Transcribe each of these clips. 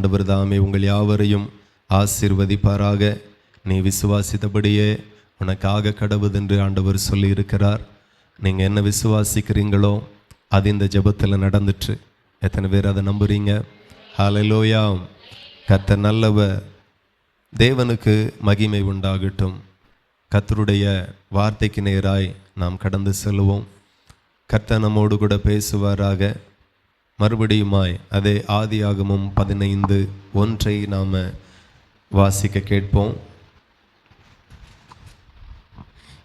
ஆண்டவர் தாமே உங்கள் யாவரையும் ஆசீர்வதிப்பாராக. நீ விசுவாசித்தபடியே உனக்காக கடவுதென்று ஆண்டவர் சொல்லி இருக்கிறார். நீங்கள் என்ன விசுவாசிக்கிறீங்களோ அது இந்த ஜெபத்தில் நடந்துட்டு. எத்தனை பேர் அதை நம்புறீங்க? ஹல்லேலூயா. கர்த்தர் நல்லவர். தேவனுக்கு மகிமை உண்டாகட்டும். கர்த்தருடைய வார்த்தைக்கு நேராய் நாம் கடந்து செல்வோம். கர்த்தர் நம்மோடு கூட பேசுவாராக. மறுபடியுமாய் அதே ஆதியாகமம் 15:1 நாம் வாசிக்க கேட்போம்.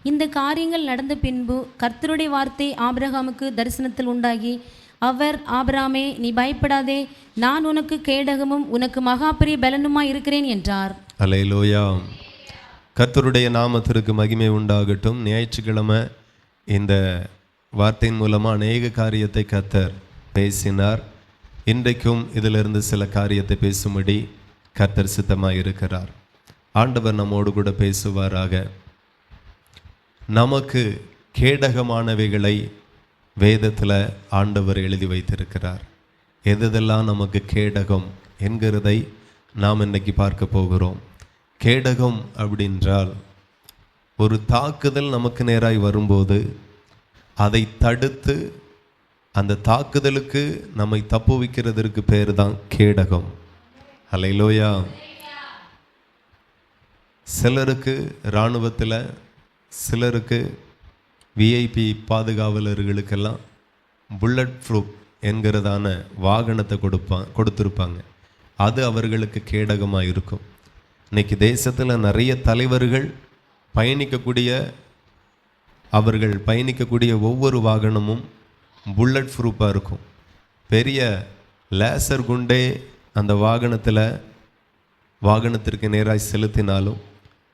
இந்த காரியங்கள் நடந்த பின்பு கர்த்தருடைய வார்த்தை ஆபிரகாமுக்கு தரிசனத்தில் உண்டாகி, அவர், ஆபிரகாமே, நீ பயப்படாதே, நான் உனக்கு கேடகமும் உனக்கு மகா பெரிய பலனுமாய் இருக்கிறேன் என்றார். அல்லேலூயா. கர்த்தருடைய நாமத்திற்கு மகிமை உண்டாகட்டும். ஞாயிற்றுக்கிழமை இந்த வார்த்தையின் மூலமாக அநேக காரியத்தை கர்த்தர் பேசினார். இன்றைக்கும் இதிலிருந்து சில காரியத்தை பேசும்படி கர்த்தர் சித்தமாக இருக்கிறார். ஆண்டவர் நம்மோடு கூட பேசுவாராக. நமக்கு கேடகமானவைகளை வேதத்தில் ஆண்டவர் எழுதி வைத்திருக்கிறார். எதெல்லாம் நமக்கு கேடகம் என்கிறதை நாம் இன்னைக்கு பார்க்க போகிறோம். கேடகம் அப்படின்றால் ஒரு தாக்குதல் நமக்கு நேராய் வரும்போது அதை தடுத்து அந்த தாக்குதலுக்கு நம்மை தப்புவிக்கிறதற்கு பேர் தான் கேடகம். அல்லேலூயா. சிலருக்கு இராணுவத்தில், சிலருக்கு விஐபி பாதுகாவலர்களுக்கெல்லாம் புல்லட் ப்ரூஃப் என்கிறதான வாகனத்தை கொடுத்துருப்பாங்க. அது அவர்களுக்கு கேடகமாக இருக்கும். இன்னைக்கு தேசத்தில் நிறைய தலைவர்கள் அவர்கள் பயணிக்கக்கூடிய ஒவ்வொரு வாகனமும் புல்லட் ப்ரூஃபாக இருக்கும். பெரிய லேசர் குண்டே அந்த வாகனத்திற்கு நேராக செலுத்தினாலும்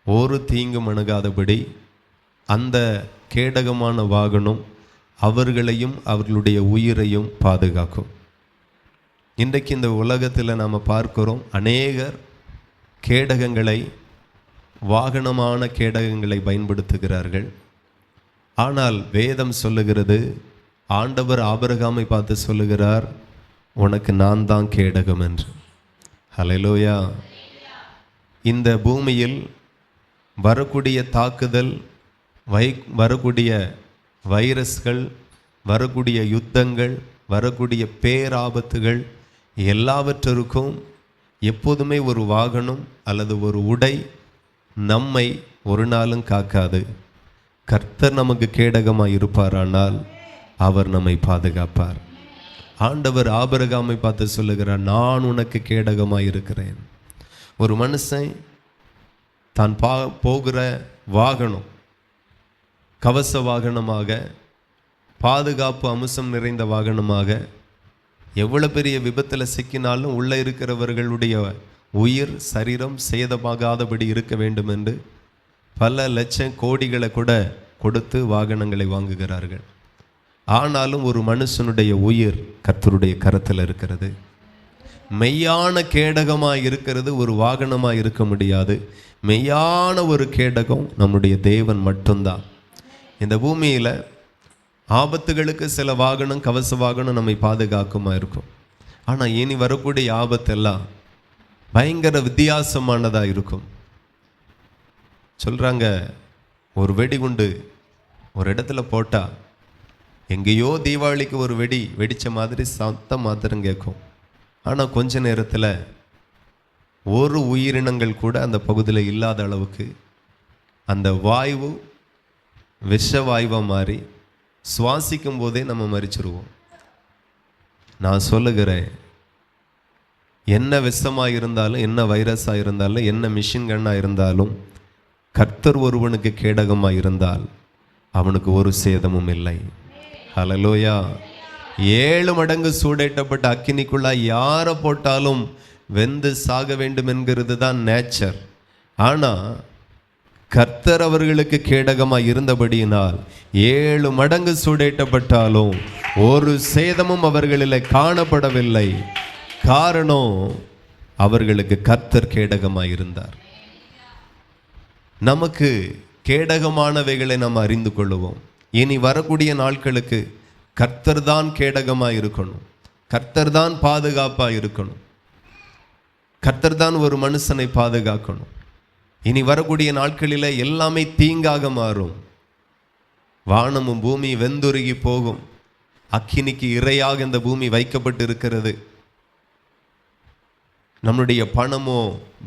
ஒரு தீங்கும் அணுகாதபடி அந்த கேடகமான வாகனம் அவர்களையும் அவர்களுடைய உயிரையும் பாதுகாக்கும். இன்றைக்கு இந்த உலகத்தில் நாம் பார்க்கிறோம், அநேகர் கேடகங்களை, வாகனமான கேடகங்களை பயன்படுத்துகிறார்கள். ஆனால் வேதம் சொல்லுகிறது, ஆண்டவர் ஆபிரகாமை பார்த்து சொல்லுகிறார், உனக்கு நான் தான் கேடகம் என்று. ஹல்லேலூயா. இந்த பூமியில் வரக்கூடிய தாக்குதல், வரக்கூடிய வைரஸ்கள், வரக்கூடிய யுத்தங்கள், வரக்கூடிய பேராபத்துகள் எல்லாவற்றிற்கும் எப்போதுமே ஒரு வாகனம் அல்லது ஒரு உடை நம்மை ஒரு நாளும் காக்காது. கர்த்தர் நமக்கு கேடகமாக இருப்பாரானால் அவர் நம்மை பாதுகாப்பார். ஆண்டவர் ஆபிரகாமை பார்த்து சொல்லுகிறார், நான் உனக்கு கேடகமாக இருக்கிறேன். ஒரு மனுஷன் தான் போகிற வாகனம் கவச வாகனமாக, பாதுகாப்பு அம்சம் நிறைந்த வாகனமாக, எவ்வளோ பெரிய விபத்தில் சிக்கினாலும் உள்ளே இருக்கிறவர்களுடைய உயிர், சரீரம் சேதமாகாதபடி இருக்க வேண்டும் என்று பல லட்சம் கோடிகளை கூட கொடுத்து வாகனங்களை வாங்குகிறார்கள். ஆனாலும் ஒரு மனுஷனுடைய உயிர் கர்த்தருடைய கரத்தில் இருக்கிறது. மெய்யான கேடகமாக இருக்கிறது ஒரு வாகனமாக இருக்க முடியாது. மெய்யான ஒரு கேடகம் நம்முடைய தேவன் மட்டும்தான். இந்த பூமியில் ஆபத்துகளுக்கு சில வாகனம், கவச வாகனம் நம்மை பாதுகாக்குமா இருக்கும். ஆனால் இனி வரக்கூடிய ஆபத்தெல்லாம் பயங்கர வித்தியாசமானதாக இருக்கும். சொல்கிறாங்க, ஒரு வெடிகுண்டு ஒரு இடத்துல போட்டால் எங்கேயோ தீபாவளிக்கு ஒரு வெடி வெடித்த மாதிரி சத்தம் மாத்திரம் கேட்கும். ஆனால் கொஞ்ச நேரத்தில் ஒரு உயிரினங்கள் கூட அந்த பகுதியில் இல்லாத அளவுக்கு அந்த வாயு விஷ வாயுவாக மாறி சுவாசிக்கும் போதே நம்ம மரிச்சிருவோம். நான் சொல்லுகிறேன், என்ன விஷமாக இருந்தாலும், என்ன வைரஸாக இருந்தாலும், என்ன மிஷின் கன்னாக இருந்தாலும், கர்த்தர் ஒருவனுக்கு கேடகமாக இருந்தால் அவனுக்கு ஒரு சேதமும் இல்லை. ஹல்லேலூயா. 7 மடங்கு சூடேற்றப்பட்ட அக்கினிக்குள்ளா யாரை போட்டாலும் வெந்து சாக வேண்டும் என்கிறது தான் நேச்சர். ஆனால் கர்த்தர் அவர்களுக்கு கேடகமாக இருந்தபடியினால் 7 மடங்கு சூடேற்றப்பட்டாலும் ஒரு சேதமும் அவர்களில் காணப்படவில்லை. காரணம், அவர்களுக்கு கர்த்தர் கேடகமாக இருந்தார். நமக்கு கேடகமானவைகளை நாம் அறிந்து கொள்ளுவோம். இனி வரக்கூடிய நாட்களுக்கு கர்த்தர் தான் கேடகமாக இருக்கணும், கர்த்தர் தான் பாதுகாப்பாக இருக்கணும். கர்த்தர் தான் ஒரு மனுஷனை பாதுகாக்கணும். இனி வரக்கூடிய நாட்களில் எல்லாமே தீங்காக மாறும். வானமும் பூமி வெந்துருகி போகும். அக்கினிக்கு இரையாக இந்த பூமி வைக்கப்பட்டு இருக்கிறது. நம்முடைய பணமோ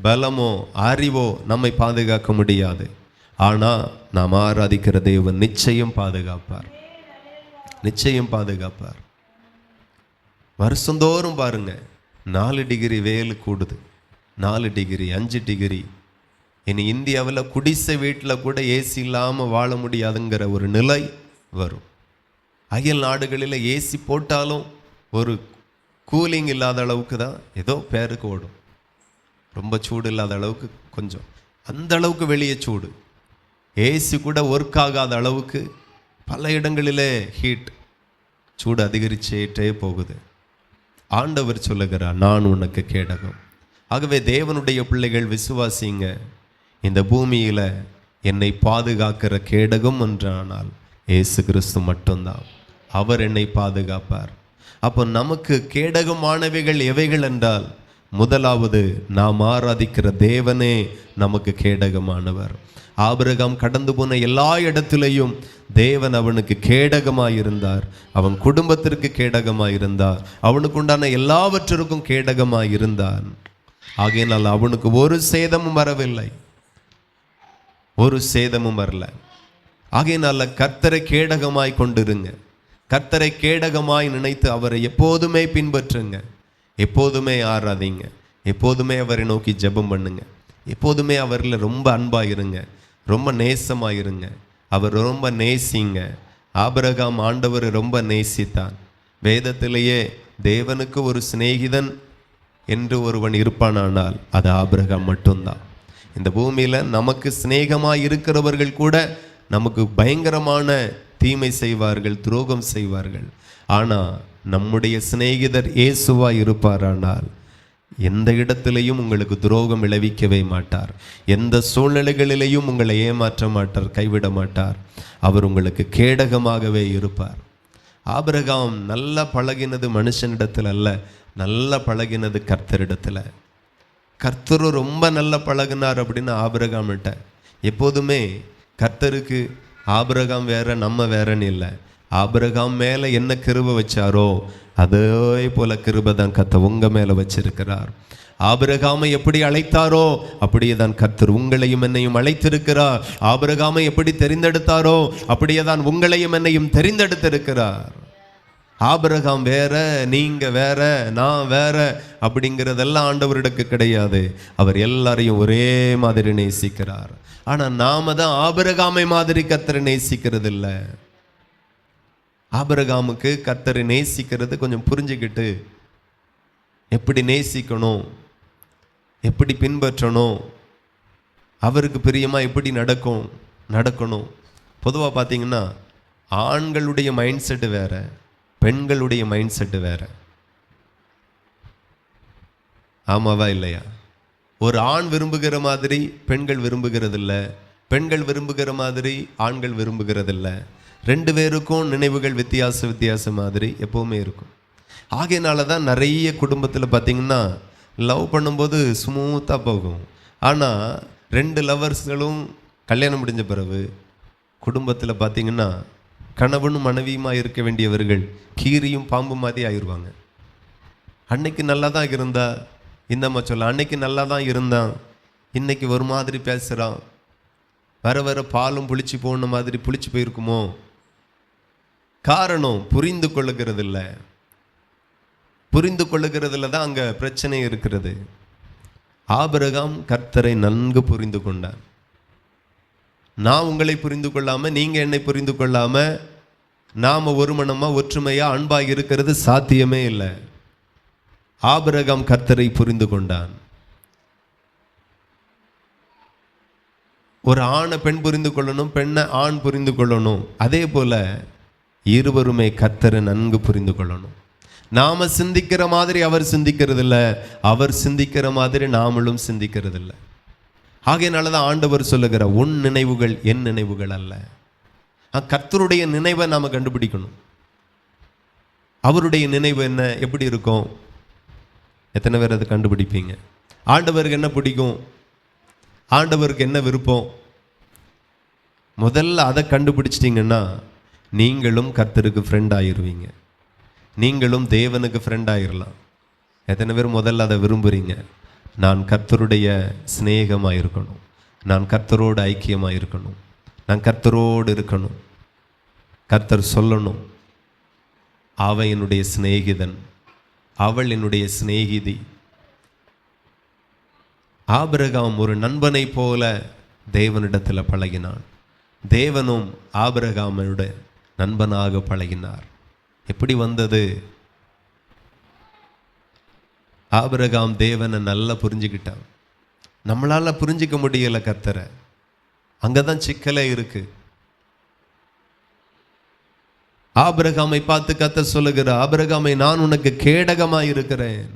பலமோ அறிவோ நம்மை பாதுகாக்க முடியாது. ஆனால் நாம் ஆராதிக்கிற தேவன் நிச்சயம் பாதுகாப்பார், நிச்சயம் பாதுகாப்பார். வருஷந்தோறும் பாருங்க, 4 டிகிரி வெயில் கூடுது, 4 டிகிரி 5 டிகிரி. இனி இந்தியாவில் குடிசை வீட்டில் கூட ஏசி இல்லாமல் வாழ முடியாதுங்கிற ஒரு நிலை வரும். அயல் நாடுகளில் ஏசி போட்டாலும் ஒரு கூலிங் இல்லாத அளவுக்கு தான் ஏதோ பேருக்கு ஓடும். ரொம்ப சூடு இல்லாத அளவுக்கு கொஞ்சம், அந்த அளவுக்கு வெளியே சூடு. ஏசி கூட ஒர்க் ஆகாத அளவுக்கு பல இடங்களிலே ஹீட், சூடு அதிகரிச்சேட்டே போகுது. ஆண்டவர் சொல்லுகிறார், நான் உனக்கு கேடகம். ஆகவே தேவனுடைய பிள்ளைகள் விசுவாசிங்க, இந்த பூமியில் என்னை பாதுகாக்கிற கேடகம் என்றானால் இயேசு கிறிஸ்து மட்டும்தான். அவர் என்னை பாதுகாப்பார். அப்போ நமக்கு கேடகமானவைகள் எவைகள் என்றால், முதலாவது நாம் ஆராதிக்கிற தேவனே நமக்கு கேடகமானவர். ஆபிரகாம் கடந்து போன எல்லா இடத்திலையும் தேவன் அவனுக்கு கேடகமாயிருந்தார். அவன் குடும்பத்திற்கு கேடகமாயிருந்தார். அவனுக்கு உண்டான எல்லாவற்றிற்கும் கேடகமாயிருந்தான். ஆகையினால் அவனுக்கு ஒரு சேதமும் வரவில்லை, ஒரு சேதமும் வரல. ஆகையினால கர்த்தரை கேடகமாய் கொண்டிருங்க. கர்த்தரை கேடகமாய் நினைத்து அவரை எப்போதுமே பின்பற்றுங்க, எப்போதுமே ஆராதிங்க, எப்போதுமே அவரை நோக்கி ஜெபம் பண்ணுங்க, எப்போதுமே அவரில் ரொம்ப அன்பாயிருங்க, ரொம்ப நேசமாயிருங்க, அவர் ரொம்ப நேசிங்க. ஆபிரகாம் ஆண்டவர் ரொம்ப நேசித்தான். வேதத்திலேயே தேவனுக்கு ஒரு சிநேகிதன் என்று ஒருவன் இருப்பானானால் அது ஆபிரகாம் மட்டும்தான். இந்த பூமியில் நமக்கு சிநேகமாக இருக்கிறவர்கள் கூட நமக்கு பயங்கரமான தீமை செய்வார்கள், துரோகம் செய்வார்கள். ஆனால் நம்முடைய சிநேகிதர் இயேசுவாய் இருப்பாரானால் எந்த இடத்திலையும் உங்களுக்கு துரோகம் விளைவிக்கவே மாட்டார். எந்த சூழ்நிலைகளிலேயும் உங்களை ஏமாற்ற மாட்டார், கைவிட மாட்டார். அவர் உங்களுக்கு கேடகமாகவே இருப்பார். ஆபிரகாம் நல்லா பழகினது மனுஷனிடத்தில் அல்ல, நல்லா பழகினது கர்த்தரிடத்தில். கர்த்தரும் ரொம்ப நல்லா பழகினார் அப்படின்னு ஆபிரகாம்கிட்ட. எப்போதுமே கர்த்தருக்கு ஆபிரகாம் வேற நம்ம வேறன்னு இல்லை. ஆபிரகாம் மேலே என்ன கிருபை வச்சாரோ அதே போல கிருபை தான் கர்த்தர் உங்க மேலே வச்சிருக்கிறார். ஆபிரகாமை எப்படி அழைத்தாரோ அப்படியே தான் கர்த்தர் உங்களையும் என்னையும் அழைத்திருக்கிறார். ஆபிரகாமை எப்படி தெரிந்தெடுத்தாரோ அப்படியே தான் உங்களையும் என்னையும் தெரிந்தெடுத்திருக்கிறார். ஆபிரகாம் வேற, நீங்க வேற, நான் வேற அப்படிங்கிறதெல்லாம் ஆண்டவருக்கு கிடையாது. அவர் எல்லாரையும் ஒரே மாதிரி நேசிக்கிறார். ஆனா நாம தான் ஆபிரகாமை மாதிரி கர்த்தரை நேசிக்கிறது இல்லை. ஆபிரகாமுக்கு கர்த்தரை நேசிக்கிறது கொஞ்சம் புரிஞ்சுக்கிட்டு எப்படி நேசிக்கணும், எப்படி பின்பற்றணும், அவருக்கு பிரியமா எப்படி நடக்கணும். பொதுவாக பார்த்தீங்கன்னா ஆண்களுடைய மைண்ட் செட்டு வேற, பெண்களுடைய மைண்ட் செட்டு வேற. ஆமாவா இல்லையா? ஒரு ஆண் விரும்புகிற மாதிரி பெண்கள் விரும்புகிறதில்ல, பெண்கள் விரும்புகிற மாதிரி ஆண்கள் விரும்புகிறதில்ல. 2 பேருக்கும் நினைவுகள் வித்தியாச மாதிரி எப்போவுமே இருக்கும். ஆகையினால தான் நிறைய குடும்பத்தில் பார்த்தீங்கன்னா லவ் பண்ணும்போது ஸ்மூத்தாக போகும். ஆனால் 2 லவர்ஸ்களும் கல்யாணம் முடிஞ்ச பிறகு குடும்பத்தில் பார்த்தீங்கன்னா கணவனும் மனைவியுமாக இருக்க வேண்டியவர்கள் கீரியும் பாம்பு மாதிரி ஆயிடுவாங்க. அன்னைக்கு நல்லா தான் இருந்தா, இந்தம்மா சொல்ல அன்னைக்கு நல்லா தான் இருந்தான், இன்னைக்கு ஒரு மாதிரி பேசுகிறான், வர பாலும் புளிச்சு போன மாதிரி புளிச்சு போயிருக்குமோ. காரணம் புரிந்து கொள்ளுகிறதில்ல. புரிந்து கொள்ளுகிறதுல தான் அங்கே பிரச்சனை இருக்கிறது. ஆபிரகாம் கர்த்தரை நன்கு புரிந்து கொண்டான். நான் உங்களை புரிந்து கொள்ளாமல், நீங்கள் என்னை புரிந்து கொள்ளாமல் நாம் ஒரு மனமாக ஒற்றுமையாக அன்பாக இருக்கிறது சாத்தியமே இல்லை. ஆபிரகாம் கர்த்தரை புரிந்து கொண்டான். ஒரு ஆணை பெண் புரிந்து கொள்ளணும், பெண்ணை ஆண் புரிந்து கொள்ளணும். அதே போல இருவருமே கர்த்தரை நன்கு புரிந்து கொள்ளணும். நாம சிந்திக்கிற மாதிரி அவர் சிந்திக்கிறது இல்லை, அவர் சிந்திக்கிற மாதிரி நாமளும் சிந்திக்கிறது இல்லை. ஆகையினால தான் ஆண்டவர் சொல்லுகிற உன் நினைவுகள் என் நினைவுகள் அல்ல. கர்த்தருடைய நினைவை நாம் கண்டுபிடிக்கணும். அவருடைய நினைவு என்ன, எப்படி இருக்கும்? எத்தனை பேர் அதை கண்டுபிடிப்பீங்க? ஆண்டவருக்கு என்ன பிடிக்கும், ஆண்டவருக்கு என்ன விருப்பம், முதல்ல அதை கண்டுபிடிச்சிட்டிங்கன்னா நீங்களும் கர்த்தருக்கு ஃப்ரெண்ட் ஆயிடுவீங்க. நீங்களும் தேவனுக்கு ஃப்ரெண்ட் ஆயிடலாம். எத்தனை பேர் முதல்ல அதை விரும்புகிறீங்க? நான் கர்த்தருடைய சிநேகமாக இருக்கணும், நான் கர்த்தரோடு ஐக்கியமாக இருக்கணும், நான் கர்த்தரோடு இருக்கணும். கர்த்தர் சொல்லணும், அவன் என்னுடைய சிநேகிதன், அவள் என்னுடைய சிநேகிதி. ஆபிரகாம் ஒரு நண்பனை போல தேவனிடத்தில் பழகினான். தேவனும் ஆபிரகாமனுடைய நண்பனாக பழகினார். எப்படி வந்தது? ஆபிரகாம் தேவனை நல்லா புரிஞ்சுக்கிட்டான். நம்மளால புரிஞ்சிக்க முடியல கர்த்தரை. அங்கதான் சிக்கலே இருக்கு. ஆபிரகாமை பார்த்து கர்த்தர் சொல்லுகிற, ஆபிரகாமை நான் உனக்கு கேடகமாய் இருக்கிறேன்.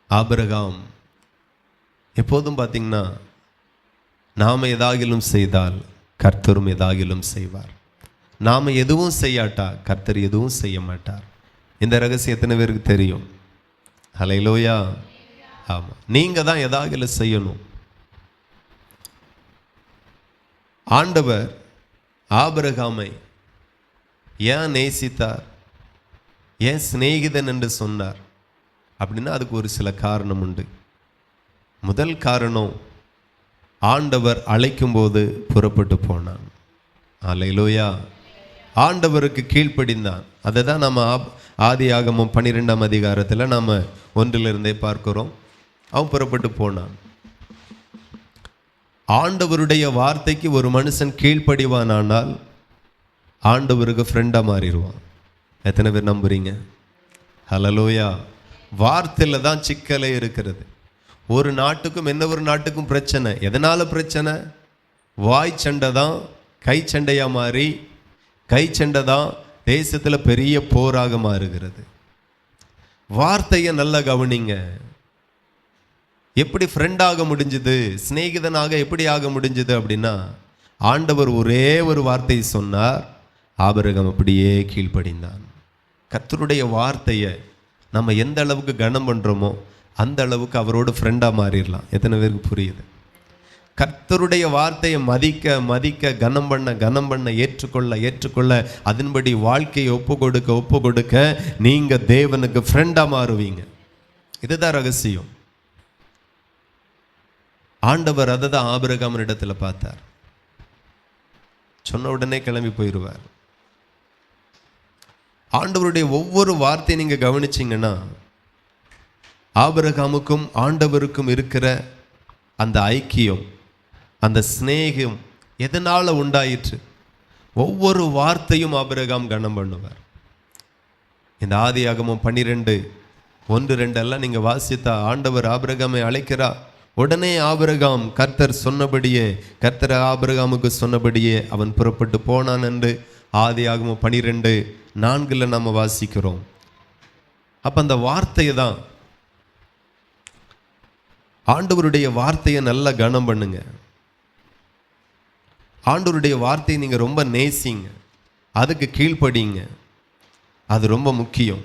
ஆபிரகாம் எப்போதும் பார்த்தீங்கன்னா, நாம் எதாகிலும் செய்தால் கர்த்தரும் எதாகிலும் செய்வார். நாம் எதுவும் செய்யாட்டா கர்த்தர் எதுவும் செய்ய மாட்டார். இந்த ரகசியம் எத்தனை பேருக்கு தெரியும்? ஹல்லேலூயா. ஆமாம், நீங்கள் தான் எதாகிலும் செய்யணும். ஆண்டவர் ஆபிரகாமை ஏன் நேசித்தார், ஏன் சிநேகிதன் என்று சொன்னார் அப்படின்னா அதுக்கு ஒரு சில காரணம் உண்டு. முதல் காரணம், ஆண்டவர் அழைக்கும்போது புறப்பட்டு போனான். அல்லேலூயா. ஆண்டவருக்கு கீழ்ப்படிந்தான். அதை தான் நம்ம ஆதியாகமம் 12ஆம் அதிகாரத்தில் நாம் 1 பார்க்கிறோம். அவன் புறப்பட்டு போனான். ஆண்டவருடைய வார்த்தைக்கு ஒரு மனுஷன் கீழ்ப்படிவானால் ஆண்டவருக்கு ஃப்ரெண்டாக மாறிடுவான். எத்தனை பேர் நம்புறீங்க? ஹல்லேலூயா. வார்த்தையில் தான் சிக்கலே இருக்கிறது. ஒரு நாட்டுக்கும் இன்னொரு நாட்டுக்கும் பிரச்சனை. எதனால் பிரச்சனை? வாய் சண்டை தான் கை சண்டையாக மாறி, கை சண்டை தான் தேசத்தில் பெரிய போராக மாறுகிறது. வார்த்தையை நல்லா கவனிங்க. எப்படி ஃப்ரெண்டாக முடிஞ்சது, சிநேகிதனாக எப்படி ஆக முடிஞ்சது அப்படின்னா, ஆண்டவர் ஒரே ஒரு வார்த்தையை சொன்னார், ஆபிரகாம் அப்படியே கீழ்ப்படிந்தான். கர்த்தருடைய வார்த்தையை நம்ம எந்த அளவுக்கு கனம் பண்ணுறோமோ அந்த அளவுக்கு அவரோட ஃப்ரெண்டாக மாறிடலாம். எத்தனை பேருக்கு புரியுது? கர்த்தருடைய வார்த்தையை மதிக்க மதிக்க, கனம் பண்ண ஏற்றுக்கொள்ள அதன்படி வாழ்க்கையை ஒப்பு கொடுக்க நீங்கள் தேவனுக்கு ஃப்ரெண்டாக மாறுவீங்க. இதுதான் ரகசியம். ஆண்டவர் அதை தான் ஆபிரகாம் இடத்துல பார்த்தார். சொன்ன உடனே கிளம்பி போயிடுவார். ஆண்டவருடைய ஒவ்வொரு வார்த்தையை நீங்கள் கவனிச்சிங்கன்னா, ஆபிரகாமுக்கும் ஆண்டவருக்கும் இருக்கிற அந்த ஐக்கியம், அந்த சிநேகம் எதனால் உண்டாயிற்று? ஒவ்வொரு வார்த்தையும் ஆபிரகாம் கனம் பண்ணுவார். இந்த ஆதியாகமம் 12:1-2 எல்லாம் நீங்கள் வாசித்தா, ஆண்டவர் ஆபிரகாமை அழைக்கிறார். உடனே ஆபிரகாம் கர்த்தர் சொன்னபடியே, கர்த்தர் ஆபிரகாமுக்கு சொன்னபடியே அவன் புறப்பட்டு போனான் என்று ஆதியாகமம் 12:4 நம்ம வாசிக்கிறோம். அப்போ அந்த வார்த்தையை தான், ஆண்டவருடைய வார்த்தையை நல்லா கனம் பண்ணுங்க. ஆண்டவருடைய வார்த்தையை நீங்கள் ரொம்ப நேசிங்க, அதுக்கு கீழ்ப்படிங்க. அது ரொம்ப முக்கியம்.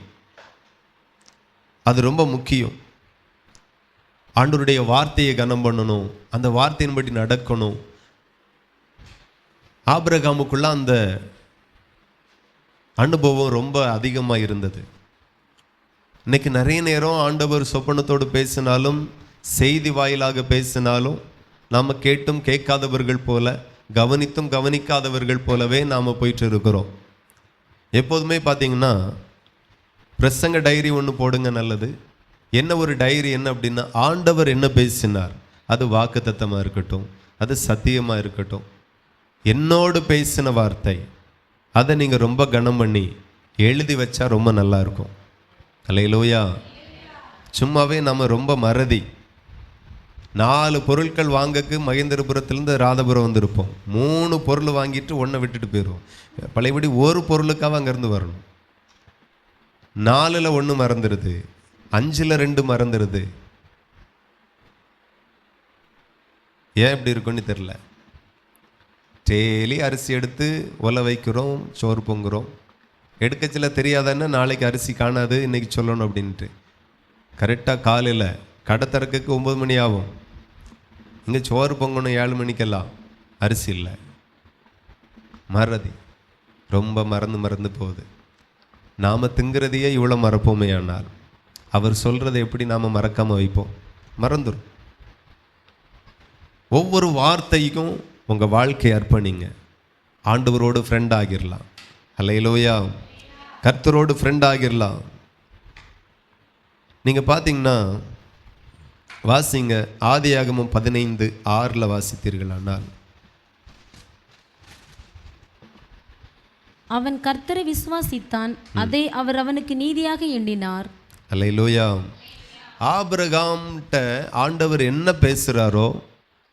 அது ரொம்ப முக்கியம். ஆண்டவருடைய வார்த்தையை கனம் பண்ணணும், அந்த வார்த்தையின்படி நடக்கணும். ஆபிரகாமுக்குள்ள அந்த அனுபவம் ரொம்ப அதிகமாக இருந்தது. இன்னைக்கு நிறைய நேரம் ஆண்டவர் சொப்பனத்தோடு பேசினாலும், செய்தி வாயிலாக பேசினாலும், நாம் கேட்டும் கேட்காதவர்கள் போல, கவனித்தும் கவனிக்காதவர்கள் போலவே நாம் போயிட்டு இருக்கிறோம். எப்போதுமே பார்த்தீங்கன்னா, பிரசங்க டைரி ஒன்று போடுங்க, நல்லது. என்ன ஒரு டைரி என்ன அப்படின்னா, ஆண்டவர் என்ன பேசினார், அது வாக்குத்தத்தமாக இருக்கட்டும், அது சத்தியமாக இருக்கட்டும், என்னோடு பேசின வார்த்தை, அதை நீங்கள் ரொம்ப கனம் பண்ணி எழுதி வச்சா ரொம்ப நல்லா இருக்கும். அல்லேலூயா. சும்மாவே நம்ம ரொம்ப மறதி. 4 பொருட்கள் வாங்கக்கு மகேந்திரபுரத்துலேருந்து ராதபுரம் வந்திருப்போம். 3 பொருள் வாங்கிட்டு 1 விட்டுட்டு போயிடுவோம். பழையபடி ஒரு பொருளுக்காக அங்கேருந்து வரணும். 4ல் 1 மறந்துடுது, 5ல் 2 மறந்துடுது. ஏன் இப்படி இருக்குன்னு தெரில. டெய்லி அரிசி எடுத்து ஒலை வைக்கிறோம், சோறு பொங்குறோம். எடுக்கச்சில தெரியாதானே நாளைக்கு அரிசி காணாது, இன்னைக்கு சொல்லணும் அப்படின்ட்டு கரெக்டாக காலையில் கடை திறக்கக்கு 9 மணி ஆகும். இங்கே சோறு பொங்கணும் 7 மணிக்கெல்லாம், அரிசி இல்லை, மறதி ரொம்ப மறந்து போகுது. நாம் திங்கிறதையே இவ்வளோ மறப்போமே, ஆனால் அவர் சொல்கிறத எப்படி நாம் மறக்காமல் வைப்போம்? மறந்துடும். ஒவ்வொரு வார்த்தைக்கும் உங்கள் வாழ்க்கையை அர்ப்பணிங்க. ஆண்டவரோடு ஃப்ரெண்ட் ஆகிடலாம். அல்லேலூயா. கர்த்தரோடு ஃப்ரெண்ட் ஆகிடலாம். நீங்கள் பார்த்தீங்கன்னா வாசிங்க, ஆதியாகமம் 15:6 வாசித்தீர்களானால், அவன் கர்த்தரை விசுவாசித்தான், அதை அவர் அவனுக்கு நீதியாக எண்ணினார். அல்லேலூயா. ஆபிரகாம்கிட்ட ஆண்டவர் என்ன பேசுகிறாரோ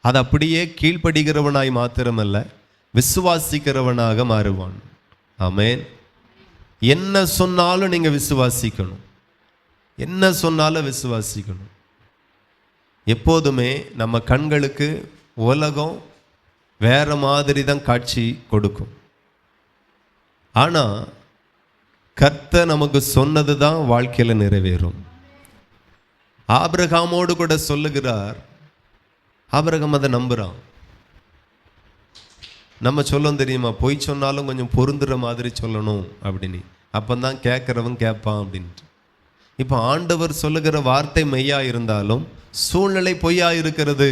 அது அப்படியே கீழ்ப்படுகிறவனாய் மாத்திரமல்ல, விசுவாசிக்கிறவனாக மாறுவான். ஆமென். என்ன சொன்னாலும் நீங்கள் விசுவாசிக்கணும். என்ன சொன்னாலும் விசுவாசிக்கணும். எப்போதுமே நம்ம கண்களுக்கு உலகம் வேற மாதிரி தான் காட்சி கொடுக்கும். ஆனால் கர்த்தர் நமக்கு சொன்னது தான் வாழ்க்கையில் நிறைவேறும். ஆபிரகாமோடு கூட சொல்லுகிறார், ஆபிரகாம் அதை நம்புகிறான். நம்ம சொல்லணும் தெரியுமா, பொய் சொன்னாலும் கொஞ்சம் பொருந்துற மாதிரி சொல்லணும் அப்படின்னு, அப்போ தான் கேட்குறவன் கேட்பான் அப்படின்ட்டு. இப்போ ஆண்டவர் சொல்லுகிற வார்த்தை மெய்யா இருந்தாலும் சூழ்நிலை பொய்யா இருக்கிறது.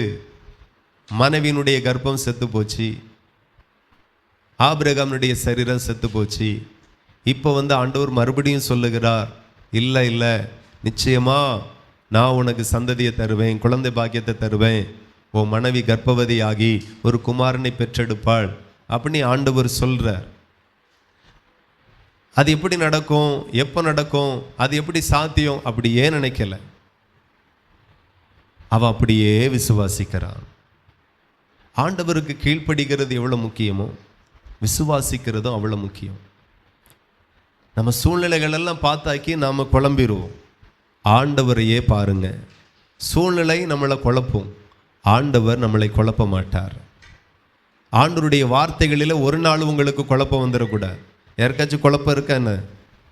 மனைவியினுடைய கர்ப்பம் செத்து போச்சு, ஆபிரகாமுடைய சரீரம் செத்து போச்சு. இப்போ ஆண்டவர் மறுபடியும் சொல்லுகிறார், இல்லை இல்லை, நிச்சயமா நான் உனக்கு சந்ததியை தருவேன், குழந்தை பாக்கியத்தை தருவேன், உன் மனைவி கர்ப்பவதியாகி ஒரு குமாரனை பெற்றெடுப்பாள் அப்படின்னு ஆண்டவர் சொல்றார். அது எப்படி நடக்கும், எப்போ நடக்கும், அது எப்படி சாத்தியம் அப்படி ஏன் நினைக்கல. அவன் அப்படியே விசுவாசிக்கிறான். ஆண்டவருக்கு கீழ்ப்படுகிறது எவ்வளோ முக்கியமோ விசுவாசிக்கிறதும் அவ்வளோ முக்கியம். நம்ம சூழ்நிலைகள் எல்லாம் பார்த்தாக்கி நாம் குழம்பிடுவோம். ஆண்டவரையே பாருங்க. சூழ்நிலை நம்மளை குழப்பும், ஆண்டவர் நம்மளை குழப்ப மாட்டார். ஆண்டவருடைய வார்த்தைகளில் ஒரு நாள் உங்களுக்கு குழப்பம் வந்துடக்கூடாது. யாருக்காச்சும் குழப்பம் இருக்கா என்ன?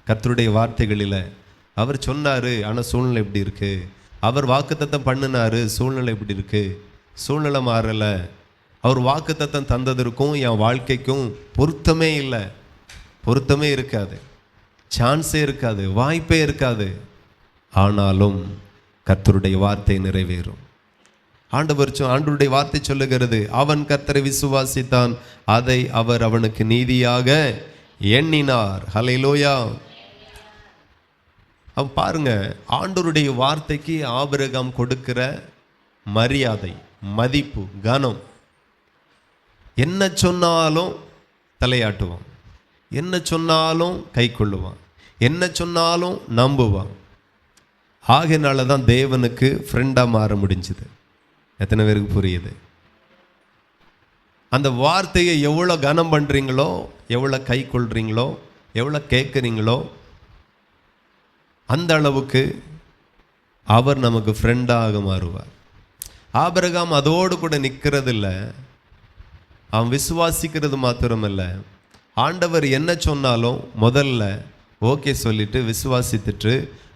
கர்த்தருடைய வார்த்தைகளில் அவர் சொன்னார், ஆனால் சூழ்நிலை எப்படி இருக்குது. அவர் வாக்குத்தத்தம் பண்ணினார், சூழ்நிலை எப்படி இருக்குது. சூழ்நிலை மாறலை. அவர் வாக்குத்தத்தம் தந்ததற்கும் என் வாழ்க்கைக்கும் பொருத்தமே இல்லை, பொருத்தமே இருக்காது, சான்ஸே இருக்காது, வாய்ப்பே இருக்காது. ஆனாலும் கர்த்தருடைய வார்த்தை நிறைவேறும். ஆண்டவருடைய வார்த்தை சொல்லுகிறது, அவன் கர்த்தரை விசுவாசித்தான், அதை அவர் அவனுக்கு நீதியாக எண்ணினார். ஹல்லேலூயா. அவன் பாருங்க, ஆண்டவருடைய வார்த்தைக்கு ஆபிரகாம் கொடுக்கிற மரியாதை, மதிப்பு, கனம். என்ன சொன்னாலும் தலையாட்டுவான், என்ன சொன்னாலும் கை கொள்ளுவான், என்ன சொன்னாலும் நம்புவான். ஆகையினால தான் தேவனுக்கு ஃப்ரெண்டாக மாற முடிஞ்சுது. எத்தனை பேருக்கு புரியுது? அந்த வார்த்தையை எவ்வளோ கனம் பண்ணுறீங்களோ, எவ்வளோ கை கொள்றீங்களோ, எவ்வளோ கேட்குறீங்களோ, அந்த அளவுக்கு அவர் நமக்கு ஃப்ரெண்டாக மாறுவார். ஆபிரகாம் அதோடு கூட நிற்கிறதில்ல, அவன் விசுவாசிக்கிறது மாத்திரமல்ல, ஆண்டவர் என்ன சொன்னாலும் முதல்ல ஓகே சொல்லிட்டு விசுவாசித்துட்டு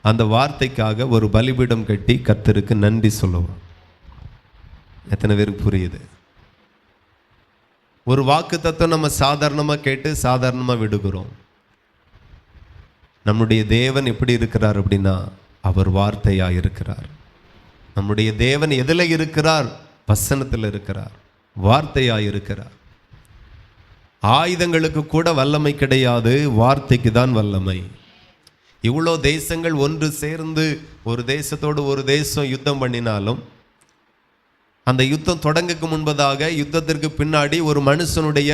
அந்த வார்த்தைக்காக ஒரு பலிபீடம் கட்டி கர்த்தருக்கு நன்றி சொல்லுவான். எத்தனை பேருக்கு புரியுது? ஒரு வாக்கு தத்துவம் நம்ம சாதாரணமாக கேட்டு சாதாரணமாக விடுகிறோம். நம்முடைய தேவன் எப்படி இருக்கிறார் அப்படின்னா, அவர் வார்த்தையாக இருக்கிறார். நம்முடைய தேவன் எதில் இருக்கிறார்? வசனத்தில் இருக்கிறார், வார்த்தையாக இருக்கிறார். ஆயுதங்களுக்கு கூட வல்லமை கிடையாது, வார்த்தைக்கு தான் வல்லமை. இவ்வளோ தேசங்கள் ஒன்று சேர்ந்து ஒரு தேசத்தோடு ஒரு தேசம் யுத்தம் பண்ணினாலும் அந்த யுத்தம் தொடங்குக்கு முன்பதாக, யுத்தத்திற்கு பின்னாடி ஒரு மனுஷனுடைய,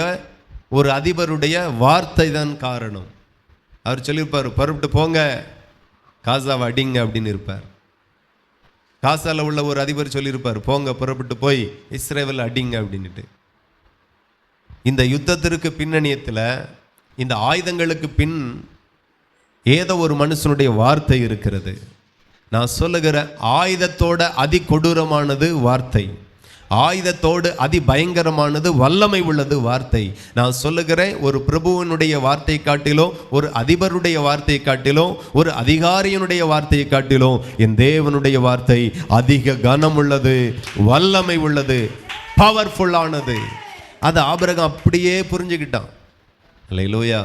ஒரு அதிபருடைய வார்த்தை தான் காரணம். அவர் சொல்லியிருப்பார், புறப்பட்டு போங்க, காசாவை அடிங்க அப்படின்னு இருப்பார். காசால உள்ள ஒரு அதிபர் சொல்லியிருப்பார், போங்க புறப்பட்டு போய் இஸ்ரேவேல் அடிங்க அப்படின்ட்டு. இந்த யுத்தத்திற்கு பின்னணியத்தில், இந்த ஆயுதங்களுக்கு பின் ஏதோ ஒரு மனுஷனுடைய வார்த்தை இருக்கிறது. நான் சொல்லுகிற ஆயுதத்தோட அதி கொடூரமானது வார்த்தை. ஆயுதத்தோடு அதிபயங்கரமானது, வல்லமை உள்ளது வார்த்தை. நான் சொல்லுகிறேன், ஒரு பிரபுவனுடைய வார்த்தை காட்டிலும், ஒரு அதிபருடைய வார்த்தை காட்டிலும், ஒரு அதிகாரியினுடைய வார்த்தையை காட்டிலும் என் தேவனுடைய வார்த்தை அதிக கனம் உள்ளது, வல்லமை உள்ளது, பவர்ஃபுல்லானது. அது ஆபிரகாம் அப்படியே புரிஞ்சுக்கிட்டான். அல்லேலூயா.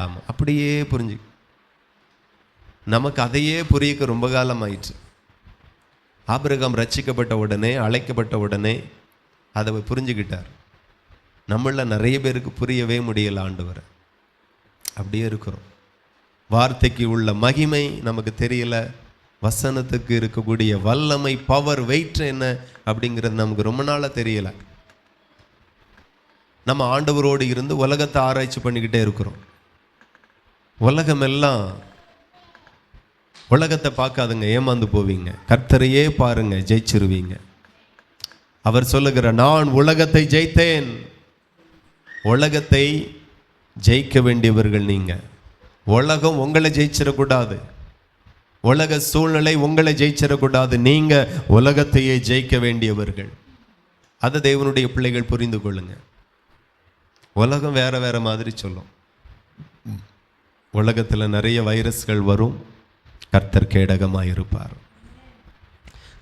ஆமாம், அப்படியே புரிஞ்சு. நமக்கு அதையே புரியக்க ரொம்ப காலம் ஆயிடுச்சு. ஆபிரகாம் ரட்சிக்கப்பட்ட உடனே, அழைக்கப்பட்ட உடனே அதை புரிஞ்சுக்கிட்டார். நம்மள நிறைய பேருக்கு புரியவே முடியல ஆண்டவரை. அப்படியே இருக்கிறோம். வார்த்தைக்கு உள்ள மகிமை நமக்கு தெரியல, வசனத்துக்கு இருக்கக்கூடிய வல்லமை, பவர், வெயிட் என்ன அப்படிங்கிறது நமக்கு ரொம்ப நாளாக தெரியல. நம்ம ஆண்டவரோடு இருந்து உலகத்தை ஆராய்ச்சி பண்ணிக்கிட்டே இருக்கிறோம். உலகமெல்லாம், உலகத்தை பார்க்காதுங்க, ஏமாந்து போவீங்க. கர்த்தரையே பாருங்க, ஜெயிச்சிருவீங்க. அவர் சொல்லுகிற, நான் உலகத்தை ஜெயித்தேன். உலகத்தை ஜெயிக்க வேண்டியவர்கள் நீங்க. உலகம் உங்களை ஜெயிச்சிடக்கூடாது, உலக சூழ்நிலை உங்களை ஜெயிச்சிடக்கூடாது. நீங்க உலகத்தையே ஜெயிக்க வேண்டியவர்கள். அதை தேவனுடைய பிள்ளைகள் புரிந்து கொள்ளுங்க. உலகம் வேற வேற மாதிரி சொல்லும். உலகத்தில் நிறைய வைரஸ்கள் வரும், கர்த்தர் கேடகமாக இருப்பார்.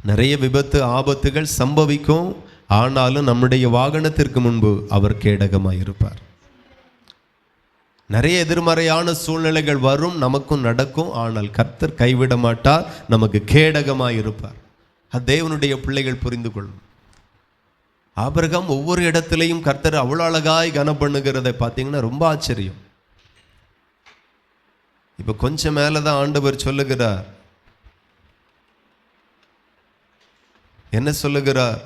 நிறைய விபத்து ஆபத்துகள் சம்பவிக்கும், ஆனாலும் நம்முடைய வாகனத்திற்கு முன்பு அவர் கேடகமாக இருப்பார். நிறைய எதிர்மறையான சூழ்நிலைகள் வரும், நமக்கும் நடக்கும், ஆனால் கர்த்தர் கைவிட மாட்டார், நமக்கு கேடகமாக இருப்பார். அது தேவனுடைய பிள்ளைகள் புரிந்து கொள்ளும். ஆபிரகாம் ஒவ்வொரு இடத்திலையும் கர்த்தர் அவ்வளோ அழகாய் கனம் பண்ணுகிறதை பார்த்தீங்கன்னா ரொம்ப ஆச்சரியம். இப்போ கொஞ்சம் மேலே தான் ஆண்டவர் சொல்லுகிறார். என்ன சொல்லுகிறார்?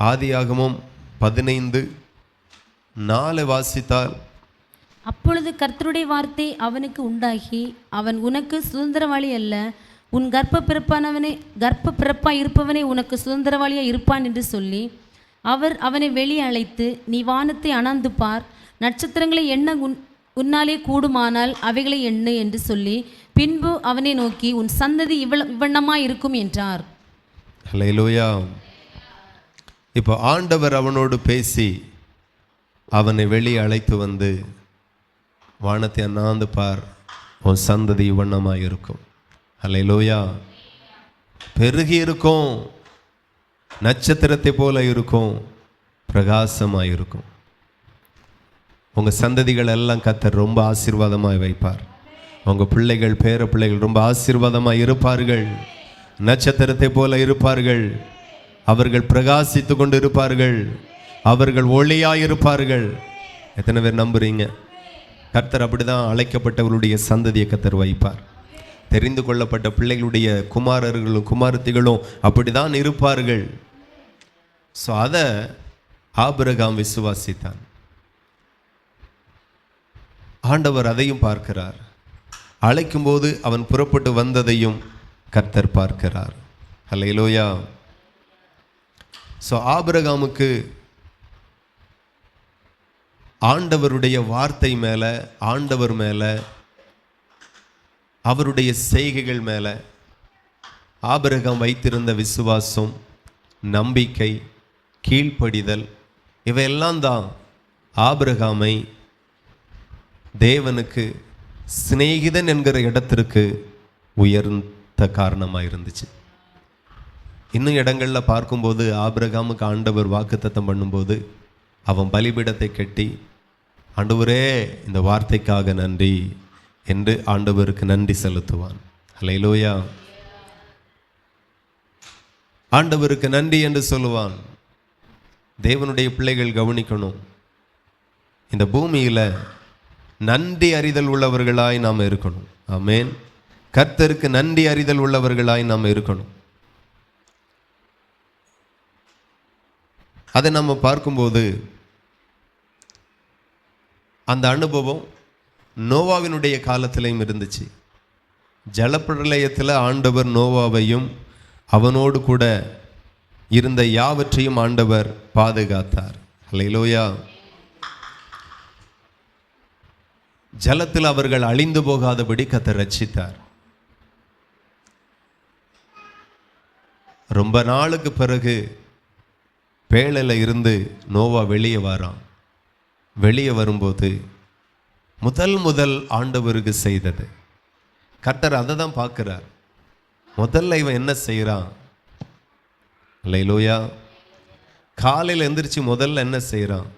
ஆதியாகமம் 15:4 வாசித்தால், அப்பொழுது கர்த்தருடைய வார்த்தை அவனுக்கு உண்டாகி, அவன் உனக்கு சுதந்திரவாளி அல்ல, உன் கர்ப்ப பிறப்பாய் இருப்பவனே உனக்கு சுதந்திரவாளியாக இருப்பான் என்று சொல்லி, அவர் அவனை வெளியே அழைத்து, நீ வானத்தை அண்ணாந்து பார், நட்சத்திரங்களை எண்ண உன்னாலே கூடுமானால் அவைகளை எண்ணு என்று சொல்லி, பின்பு அவனை நோக்கி, உன் சந்ததி இவ்வண்ணமாய் இருக்கும் என்றார். ஹல்லேலூயா. இப்போ ஆண்டவர் அவனோடு பேசி அவனை வெளியே அழைத்து வந்து, வானத்தை அண்ணாந்து பார், உன் சந்ததி இவ்வண்ணமாய் இருக்கும். ஹல்லேலூயா. பெருகி இருக்கும், நட்சத்திரத்தை போல இருக்கும், பிரகாசமாக இருக்கும். உங்கள் சந்ததிகள் எல்லாம் கர்த்தர் ரொம்ப ஆசீர்வாதமாக வைப்பார். உங்கள் பிள்ளைகள், பேர பிள்ளைகள் ரொம்ப ஆசீர்வாதமாக இருப்பார்கள், நட்சத்திரத்தை போல இருப்பார்கள். அவர்கள் பிரகாசித்து கொண்டு இருப்பார்கள், அவர்கள் ஒளியாக இருப்பார்கள். எத்தனை பேர் நம்புறீங்க? கர்த்தர் அப்படிதான் அழைக்கப்பட்டவர்களுடைய சந்ததியை கர்த்தர் வைப்பார். தெரிந்து கொள்ளப்பட்ட பிள்ளைகளுடைய குமாரர்களும் குமாரத்திகளும் அப்படிதான் இருப்பார்கள். ஸோ அதை ஆபிரகாம் விசுவாசித்தான். ஆண்டவர் அதையும் பார்க்கிறார். அழைக்கும்போது அவன் புறப்பட்டு வந்ததையும் கர்த்தர் பார்க்கிறார். ஹல்லேலூயா. ஸோ ஆபிரகாமுக்கு ஆண்டவருடைய வார்த்தை மேலே, ஆண்டவர் மேலே, அவருடைய செய்கைகள் மேலே ஆபிரகாம் வைத்திருந்த விசுவாசம், நம்பிக்கை, கீழ்ப்படிதல், இவையெல்லாம் தான் ஆபிரகாமை தேவனுக்கு சிநேகிதன் என்கிற இடத்திற்கு உயர்ந்த காரணமாக இருந்துச்சு. இன்னும் இடங்களில் பார்க்கும்போது ஆபிரகாமுக்கு ஆண்டவர் வாக்குத்தத்தம் பண்ணும்போது அவன் பலிபீடத்தை கட்டி, ஆண்டவரே இந்த வார்த்தைக்காக நன்றி என்று ஆண்டவருக்கு நன்றி செலுத்துவான். ஹல்லேலூயா. ஆண்டவருக்கு நன்றி என்று சொல்லுவான். தேவனுடைய பிள்ளைகள் கவனிக்கணும், இந்த பூமியில் நன்றி அறிதல் உள்ளவர்களாய் நாம் இருக்கணும். ஆமென். கர்த்தருக்கு நன்றி அறிதல் உள்ளவர்களாய் நாம் இருக்கணும். அதை நம்ம பார்க்கும்போது அந்த அனுபவம் நோவாவினுடைய காலத்திலையும் இருந்துச்சு. ஜலப்பிரளயத்தில் ஆண்டவர் நோவாவையும் அவனோடு கூட இருந்த யாவற்றையும் ஆண்டவர் பாதுகாத்தார். ஹல்லேலூயா. ஜலத்தில் அவர்கள் அழிந்து போகாதபடி கர்த்தர் ரட்சித்தார். ரொம்ப நாளுக்கு பிறகு பேழையில் இருந்து நோவா வெளியே வரான். வெளியே வரும்போது முதல் ஆண்டவருக்கு செய்தது கர்த்தர் அதை தான் பார்க்குறார். முதல்ல இவன் என்ன செய்கிறான்? அல்லேலூயா. காலையில் எந்திரிச்சு முதல்ல என்ன செய்கிறான்?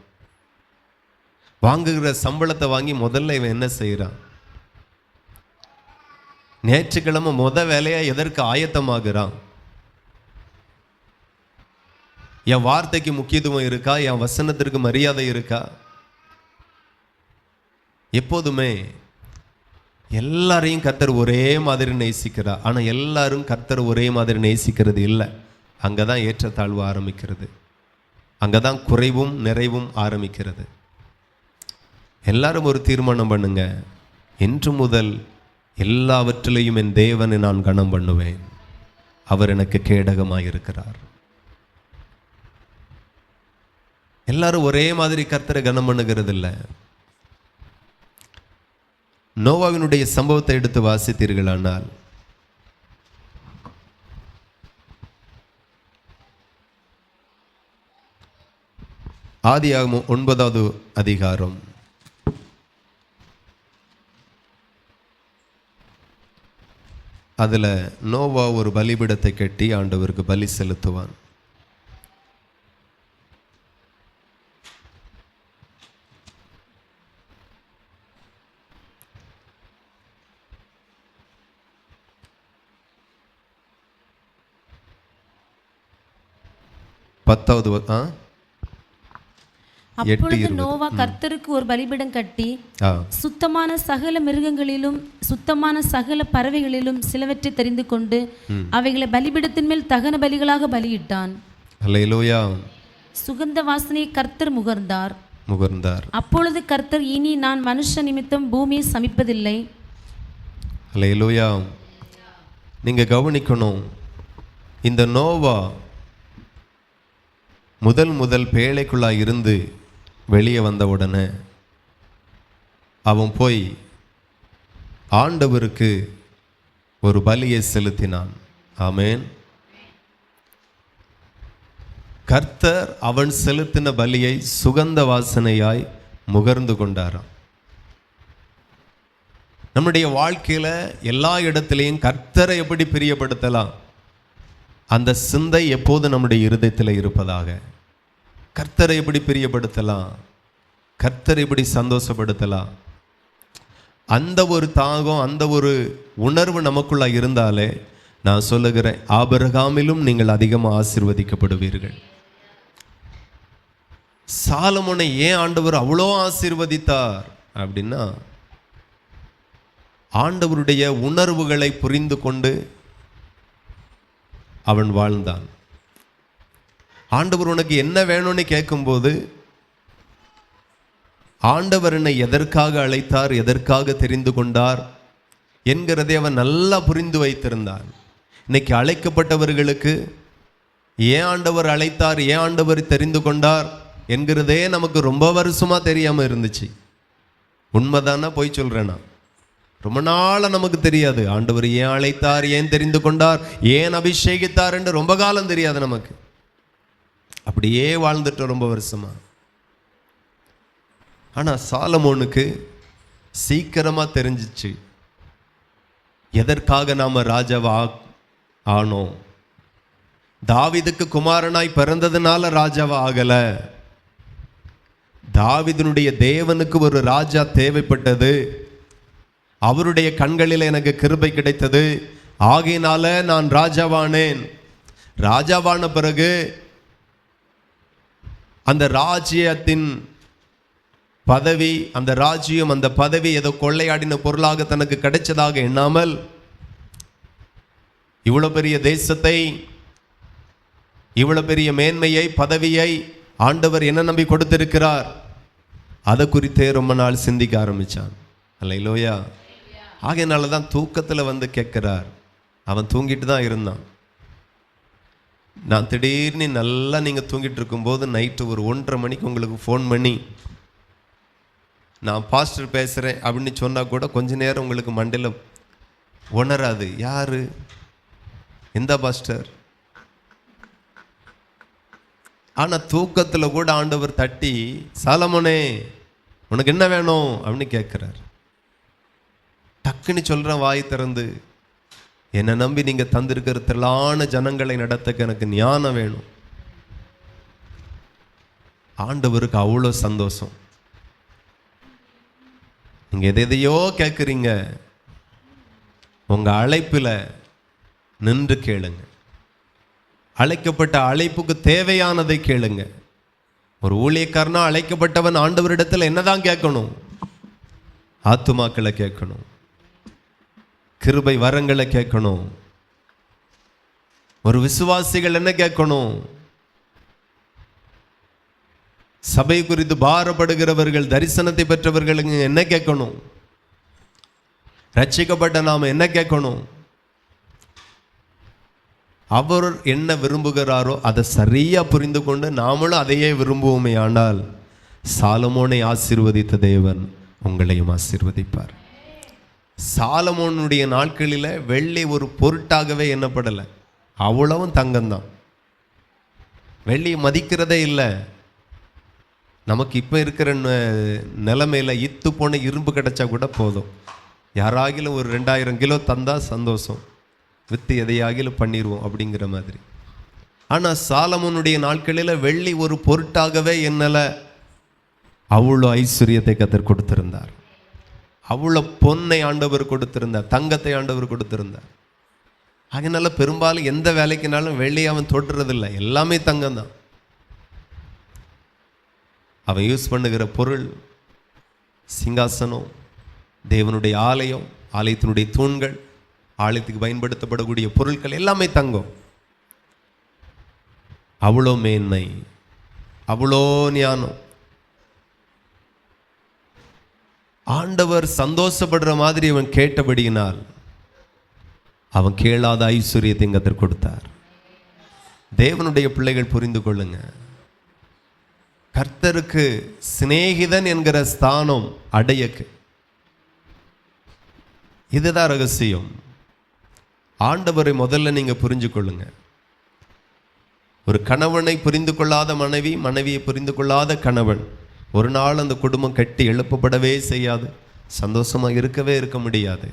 வாங்குகிற சம்பளத்தை வாங்கி முதல்ல இவன் என்ன செய்கிறான்? ஞாயிற்றுக்கிழமை வேலையா எதற்கு ஆயத்தமாகிறான்? என் வார்த்தைக்கு முக்கியத்துவம் இருக்கா? என் வசனத்திற்கு மரியாதை இருக்கா? எப்போதுமே எல்லாரையும் கர்த்தர் ஒரே மாதிரி நேசிக்கிறார். ஆனால் எல்லாரும் கர்த்தர் ஒரே மாதிரி நேசிக்கிறது இல்லை. அங்கே தான் ஏற்றத்தாழ்வு ஆரம்பிக்கிறது. அங்கே தான் குறைவும் நிறைவும் ஆரம்பிக்கிறது. எல்லாரும் ஒரு தீர்மானம் பண்ணுங்க, இன்று முதல் எல்லாவற்றிலையும் என் தேவனை நான் கனம் பண்ணுவேன். அவர் எனக்கு கேடகமாக இருக்கிறார். எல்லாரும் ஒரே மாதிரி கர்த்தரை கனம் பண்ணுகிறது இல்லை. நோவாவினுடைய சம்பவத்தை எடுத்து வாசித்தீர்களானால் ஆதியாகமம் 9வது அதிகாரம் அதில் நோவா ஒரு பலிபீடத்தை கட்டி ஆண்டவருக்கு பலி செலுத்துவான். அப்பொழுது நோவா கர்த்தருக்கு ஒரு பலிபீடம் கட்டி சுத்தமான சகல மிருகங்களிலும் சுத்தமான சகல பறவைகளிலும் சிலவற்றை தெரிந்து கொண்டு அவைகளை பலிபீடத்தின் மேல் தகன பலிகளாக பலியிட்டான். அல்லேலூயா. சுகந்த வாசனையை கர்த்தர் முகர்ந்தார். அப்பொழுது கர்த்தர், இனி நான் மனுஷ நிமித்தம் பூமியை சமிப்பதில்லை. அல்லேலூயா. நீங்க கவனிக்கணும், இந்த நோவா முதல் பேழைக்குள்ளாக இருந்து வெளியே வந்த உடனே அவன் போய் ஆண்டவருக்கு ஒரு பலியை செலுத்தினான். ஆமென். கர்த்தர் அவன் செலுத்தின பலியை சுகந்த வாசனையாய் முகர்ந்து கொண்டாராம். நம்முடைய வாழ்க்கையில் எல்லா இடத்திலையும் கர்த்தரை எப்படி பிரியப்படுத்தலாம், அந்த சிந்தை எப்போது நம்முடைய இருதயத்தில் இருப்பதாக. கர்த்தரை எப்படி பிரியப்படுத்தலாம், கர்த்தரை எப்படி சந்தோஷப்படுத்தலாம், அந்த ஒரு தாகம், அந்த ஒரு உணர்வு நமக்குள்ள இருந்தாலே நான் சொல்லுகிறேன், ஆபிரகாமிலும் நீங்கள் அதிகமாக ஆசீர்வதிக்கப்படுவீர்கள். சாலமோனை ஏன் ஆண்டவர் அவ்வளோ ஆசீர்வதித்தார் அப்படின்னா, ஆண்டவருடைய உணர்வுகளை புரிந்து கொண்டு அவன் வாழ்ந்தான். ஆண்டவர் உனக்கு என்ன வேணும்னு கேட்கும்போது, ஆண்டவர் என்னை எதற்காக அழைத்தார், எதற்காக தெரிந்து கொண்டார் என்கிறதை அவன் நல்லா புரிந்து வைத்திருந்தான். இன்னைக்கு அழைக்கப்பட்டவர்களுக்கு ஏன் ஆண்டவர் அழைத்தார், ஏன் ஆண்டவர் தெரிந்து கொண்டார் என்கிறதே நமக்கு ரொம்ப வருஷமா தெரியாமல் இருந்துச்சு. உண்மைதானா போய் சொல்றேனா? ரொம்ப நாளாக நமக்கு தெரியாது ஆண்டவர் ஏன் அழைத்தார், ஏன் தெரிந்து கொண்டார், ஏன் அபிஷேகித்தார் என்று ரொம்ப காலம் தெரியாது நமக்கு. அப்படியே வாழ்ந்துட்டோம் ரொம்ப வருஷமா. ஆனால் சாலமோனுக்கு சீக்கிரமாக தெரிஞ்சிச்சு எதற்காக நாம் ராஜாவா ஆனோம். தாவீதுக்கு குமாரனாய் பிறந்ததுனால ராஜாவா ஆகலை. தாவீதினுடைய தேவனுக்கு ஒரு ராஜா தேவைப்பட்டது. அவருடைய கண்களில் எனக்கு கிருபை கிடைத்தது, ஆகையினால நான் ராஜாவானேன். ராஜாவான பிறகு அந்த ராஜ்யத்தின் பதவி, அந்த ராஜ்யம், அந்த பதவி ஏதோ கொள்ளையாடின பொருளாக தனக்கு கிடைச்சதாக எண்ணாமல், இவ்வளவு பெரிய தேசத்தை, இவ்வளவு பெரிய மேன்மையை, பதவியை ஆண்டவர் என்ன நம்பி கொடுத்திருக்கிறார், அதை குறித்தே ரொம்ப நாள் சிந்திக்க ஆரம்பிச்சான். அல்லேலூயா. ஆகையினால தான் தூக்கத்தில் வந்து கேட்கிறார். அவன் தூங்கிட்டு தான் இருந்தான். நான் திடீர்னு நல்லா நீங்கள் தூங்கிட்டு இருக்கும்போது நைட்டு ஒரு 1:30 மணிக்கு உங்களுக்கு ஃபோன் பண்ணி நான் பாஸ்டர் பேசுகிறேன் அப்படின்னு சொன்னால் கூட கொஞ்ச நேரம் உங்களுக்கு மண்டையில் உணராது. யார், எந்த பாஸ்டர், ஆனால் தூக்கத்தில் கூட ஆண்டவர் தட்டி, சாலமோனே உனக்கு என்ன வேணும் அப்படின்னு கேட்குறார். டக்குன்னு சொல்கிறேன் வாய் திறந்து, என்னை நம்பி நீங்கள் தந்திருக்கிற திரளான ஜனங்களை நடத்தக்க எனக்கு ஞானம் வேணும். ஆண்டவருக்கு அவ்வளோ சந்தோஷம். நீங்கள் எதையோ கேட்குறீங்க, உங்கள் அழைப்பில் நின்று கேளுங்க. அழைக்கப்பட்ட அழைப்புக்கு தேவையானதை கேளுங்க. ஒரு ஊழியக்காரனா அழைக்கப்பட்டவன் ஆண்டவரிடத்தில் என்னதான் கேட்கணும்? ஆத்துமாக்களை கேட்கணும், கிருபை வரங்களை கேட்கணும். ஒரு விசுவாசிகள் என்ன கேட்கணும்? சபை குறித்து பாரப்படுகிறவர்கள், தரிசனத்தை பெற்றவர்களுக்கு என்ன கேட்கணும்? ரட்சிக்கப்பட்ட நாம என்ன கேட்கணும்? அவர் என்ன விரும்புகிறாரோ அதை சரியா புரிந்து கொண்டு நாமளும் அதையே விரும்புவோமே. ஆனால் சாலமோனை ஆசீர்வதித்த தேவன் உங்களையும் ஆசீர்வதிப்பார். சாலமோனுடைய நாட்களில் வெள்ளி ஒரு பொருட்டாகவே எண்ணப்படலை. அவ்வளவும் தங்கம்தான். வெள்ளியை மதிக்கிறதே இல்லை. நமக்கு இப்போ இருக்கிற நிலைமையில இத்து போன இரும்பு கிடைச்சா கூட போதும். யாராகிலும் ஒரு 2000 கிலோ தந்தால் சந்தோஷம், விற்று எதையாகிலும் பண்ணிடுவோம் அப்படிங்கிற மாதிரி. ஆனால் சாலமோனுடைய நாட்களில் வெள்ளி ஒரு பொருட்டாகவே எண்ணலை. அவ்வளோ ஐஸ்வர்யத்தை கர்த்தர் கொடுத்திருந்தார். அவ்வளோ பொன்னை ஆண்டவர் கொடுத்திருந்தார், தங்கத்தை ஆண்டவர் கொடுத்திருந்தார். அதனால பெரும்பாலும் எந்த வேலைக்குனாலும் வெள்ளியை அவன் தொடுறதில்லை, எல்லாமே தங்கம் தான். அவன் யூஸ் பண்ணுகிற பொருள், சிங்காசனம், தேவனுடைய ஆலயம், ஆலயத்தினுடைய தூண்கள், ஆலயத்துக்கு பயன்படுத்தப்படக்கூடிய பொருட்கள் எல்லாமே தங்கம். அவ்வளோ மேன்மை, அவ்வளோ ஞானம். ஆண்டவர் சந்தோஷப்படுற மாதிரி அவன் கேட்டபடியினால் அவன் கேளாத ஐஸ்வர்யத்தை கர்த்தர் கொடுத்தார். தேவனுடைய பிள்ளைகள் புரிந்து கொள்ளுங்க, கர்த்தருக்கு சிநேகிதன் என்கிற ஸ்தானம் அடையக்கு இதுதான் ரகசியம். ஆண்டவரை முதல்ல நீங்க புரிஞ்சு கொள்ளுங்க. ஒரு கணவனை புரிந்து கொள்ளாத மனைவி, மனைவியை புரிந்து கொள்ளாத கணவன், ஒரு நாள் அந்த குடும்பம் கட்டி எழுப்பப்படவே செய்யாது, சந்தோஷமா இருக்கவே இருக்க முடியாது.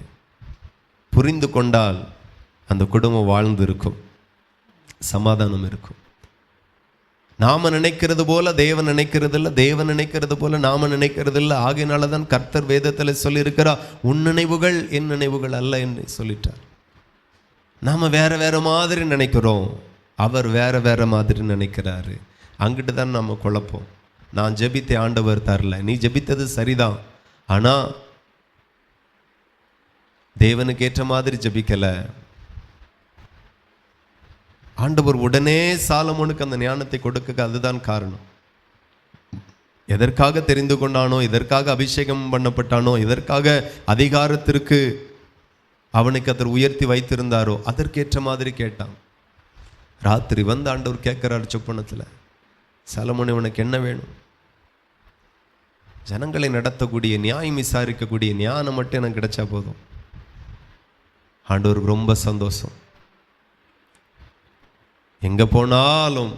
புரிந்து கொண்டால் அந்த குடும்பம் வாழ்ந்து இருக்கும், சமாதானம் இருக்கும். நாம நினைக்கிறது போல தேவன் நினைக்கிறது இல்லை, தேவன் நினைக்கிறது போல நாம நினைக்கிறது இல்லை. ஆகையினால தான் கர்த்தர் வேதத்தில் சொல்லியிருக்கிறார், உன் நினைவுகள் என் நினைவுகள் அல்ல என்று சொல்லிட்டார். நாம வேற வேற மாதிரி நினைக்கிறோம், அவர் வேற வேற மாதிரி நினைக்கிறாரு. அங்கிட்டு தான் நம்ம குழப்பம். நான் ஜெபித்த ஆண்டவர் தரல, நீ ஜெபித்தது சரிதான், ஆனா தேவனுக்கு ஏற்ற மாதிரி ஜெபிக்கல. ஆண்டவர் உடனே சாலமோனுக்கு அந்த ஞானத்தை கொடுக்க அதுதான் காரணம். எதற்காக தெரிந்து கொண்டானோ, எதற்காக அபிஷேகம் பண்ணப்பட்டானோ, எதற்காக அதிகாரத்திற்கு அவனுக்கு கர்த்தர் உயர்த்தி வைத்திருந்தாரோ அதற்கேற்ற மாதிரி கேட்டான். ராத்திரி வந்து ஆண்டவர் கேட்கிறார் சொப்பனத்தில், சாலமோனே உனக்கு என்ன வேணும்? ஜனங்களை நடத்தக்கூடிய, நியாயம் விசாரிக்கக்கூடிய ஞானம் மட்டும் எனக்கு கிடைச்சா போதும். ஆண்டவருக்கு ரொம்ப சந்தோஷம். எங்கே போனாலும்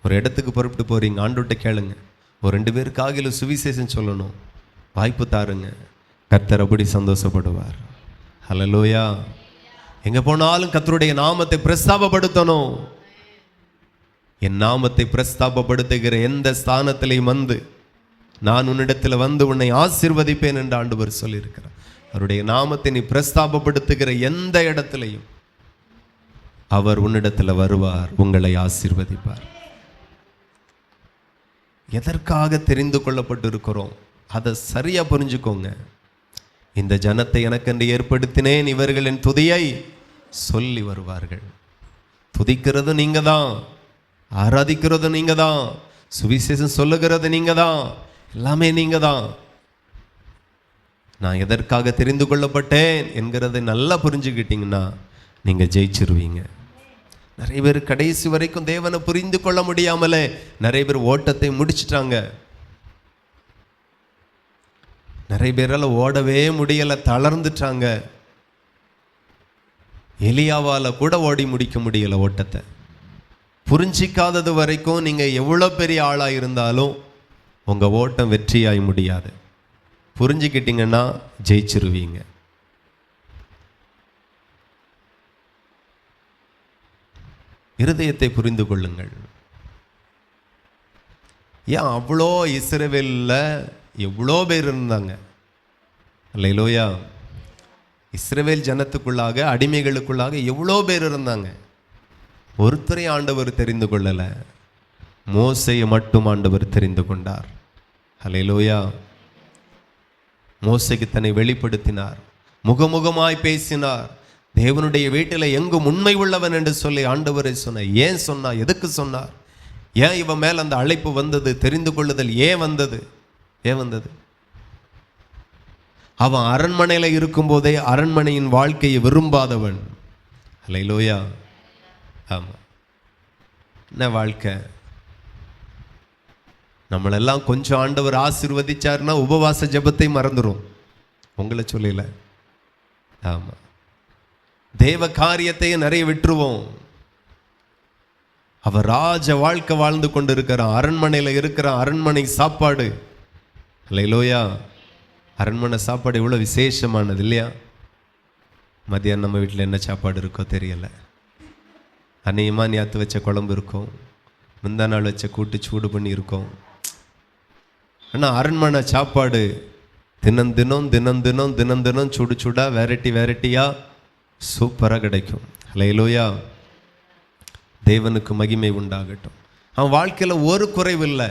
ஒரு இடத்துக்கு புறப்பட்டு போறீங்க, ஆண்டவர்கிட்ட கேளுங்க, ஒரு 2 பேருக்காக சுவிசேஷம் சொல்லணும், வாய்ப்பு தாருங்க, கர்த்தர் அப்படி சந்தோஷப்படுவார். ஹல்லேலூயா. எங்கே போனாலும் கர்த்தருடைய நாமத்தை பிரஸ்தாபப்படுத்தணும். என் நாமத்தை பிரஸ்தாபப்படுத்துகிற எந்த ஸ்தானத்திலையும் வந்து நான் உன்னிடத்தில் வந்து உன்னை ஆசீர்வதிப்பேன் என்று ஆண்டவர் சொல்லியிருக்கிறார். அவருடைய நாமத்தை நீ பிரஸ்தாபப்படுத்துகிற எந்த இடத்திலையும் அவர் உன்னிடத்தில் வருவார், உங்களை ஆசீர்வதிப்பார். எதற்காக தெரிந்து கொள்ளப்பட்டு இருக்கிறோம் அதை சரியா புரிஞ்சுக்கோங்க. இந்த ஜனத்தை எனக்கென்று ஏற்படுத்தினேன், இவர்கள் என் துதியை சொல்லி வருவார்கள். துதிக்கிறது நீங்க தான், ஆராதிக்கிறது நீங்க தான், சுவிசேஷம் சொல்லுகிறது நீங்க தான், எல்லாமே நீங்க தான். நான் எதற்காக தெரிந்து கொள்ளப்பட்டேன் என்கிறதை நல்லா புரிஞ்சுக்கிட்டீங்கன்னா நீங்க ஜெயிச்சிருவீங்க. நிறைய பேர் கடைசி வரைக்கும் தேவனை புரிந்து கொள்ள முடியாமலே நிறைய பேர் ஓட்டத்தை முடிச்சிட்டாங்க. நிறைய பேரால் ஓடவே முடியலை, தளர்ந்துட்டாங்க. எலியாவால் கூட ஓடி முடிக்க முடியலை ஓட்டத்தை. புரிஞ்சிக்காதது வரைக்கும் நீங்கள் எவ்வளோ பெரிய ஆளாக இருந்தாலும் உங்கள் ஓட்டம் வெற்றியாய் முடியாது. புரிஞ்சுக்கிட்டீங்கன்னா ஜெயிச்சிருவீங்க. இருதயத்தை புரிந்து கொள்ளுங்கள். ஏன் அவ்வளோ இஸ்ரவேலில் எவ்வளோ பேர் இருந்தாங்க. அல்லேலூயா. இஸ்ரவேல் ஜனத்துக்குள்ளாக அடிமைகளுக்குள்ளாக எவ்வளோ பேர் இருந்தாங்க. ஒருத்தரை ஆண்டவர் தெரிந்து கொள்ளலை, மோசையை மட்டும் ஆண்டவர் தெரிந்து கொண்டார். அல்லேலூயா. மோசைக்கு தன்னை வெளிப்படுத்தினார், முகமுகமாய் பேசினார். தேவனுடைய வீட்டில் எங்கும் உண்மை உள்ளவன் என்று சொல்லி ஆண்டவரை சொன்னார். ஏன் சொன்னார்? எதுக்கு சொன்னார்? ஏன் இவன் மேல் அந்த அழைப்பு வந்தது? தெரிந்து கொள்ளுதல் ஏன் வந்தது? அவன் அரண்மனையில் இருக்கும்போதே அரண்மனையின் வாழ்க்கையை விரும்பாதவன். அல்லேலூயா. ஆமாம். என்ன வாழ்க்கை? நம்மளெல்லாம் கொஞ்சம் ஆண்டவர் ஆசீர்வதிச்சார்னா உபவாச ஜெபத்தை மறந்துடும். உங்களை சொல்லல. ஆமாம். தேவ காரியத்தையும் நிறைய விட்டுருவோம். அவர் ராஜ வாழ்க்கை வாழ்ந்து கொண்டு இருக்கிறான். அரண்மனையில் இருக்கிறான். அரண்மனை சாப்பாடு. அல்லேலூயா. அரண்மனை சாப்பாடு எவ்வளோ விசேஷமானது இல்லையா? மதியானம் நம்ம வீட்டில் என்ன சாப்பாடு இருக்கோ தெரியலை. அநேகமாக நேற்று வச்ச குழம்பு இருக்கும், முந்தா நாள் வச்ச கூட்டு சூடு பண்ணி இருக்கும். ஆனால் அரண்மனை சாப்பாடு தினம் தினம் சுடு சுடா வெரைட்டியாக சூப்பராக கிடைக்கும். அல்லேலூயா. தேவனுக்கு மகிமை உண்டாகட்டும். அவன் வாழ்க்கையில் ஒரு குறைவில்லை.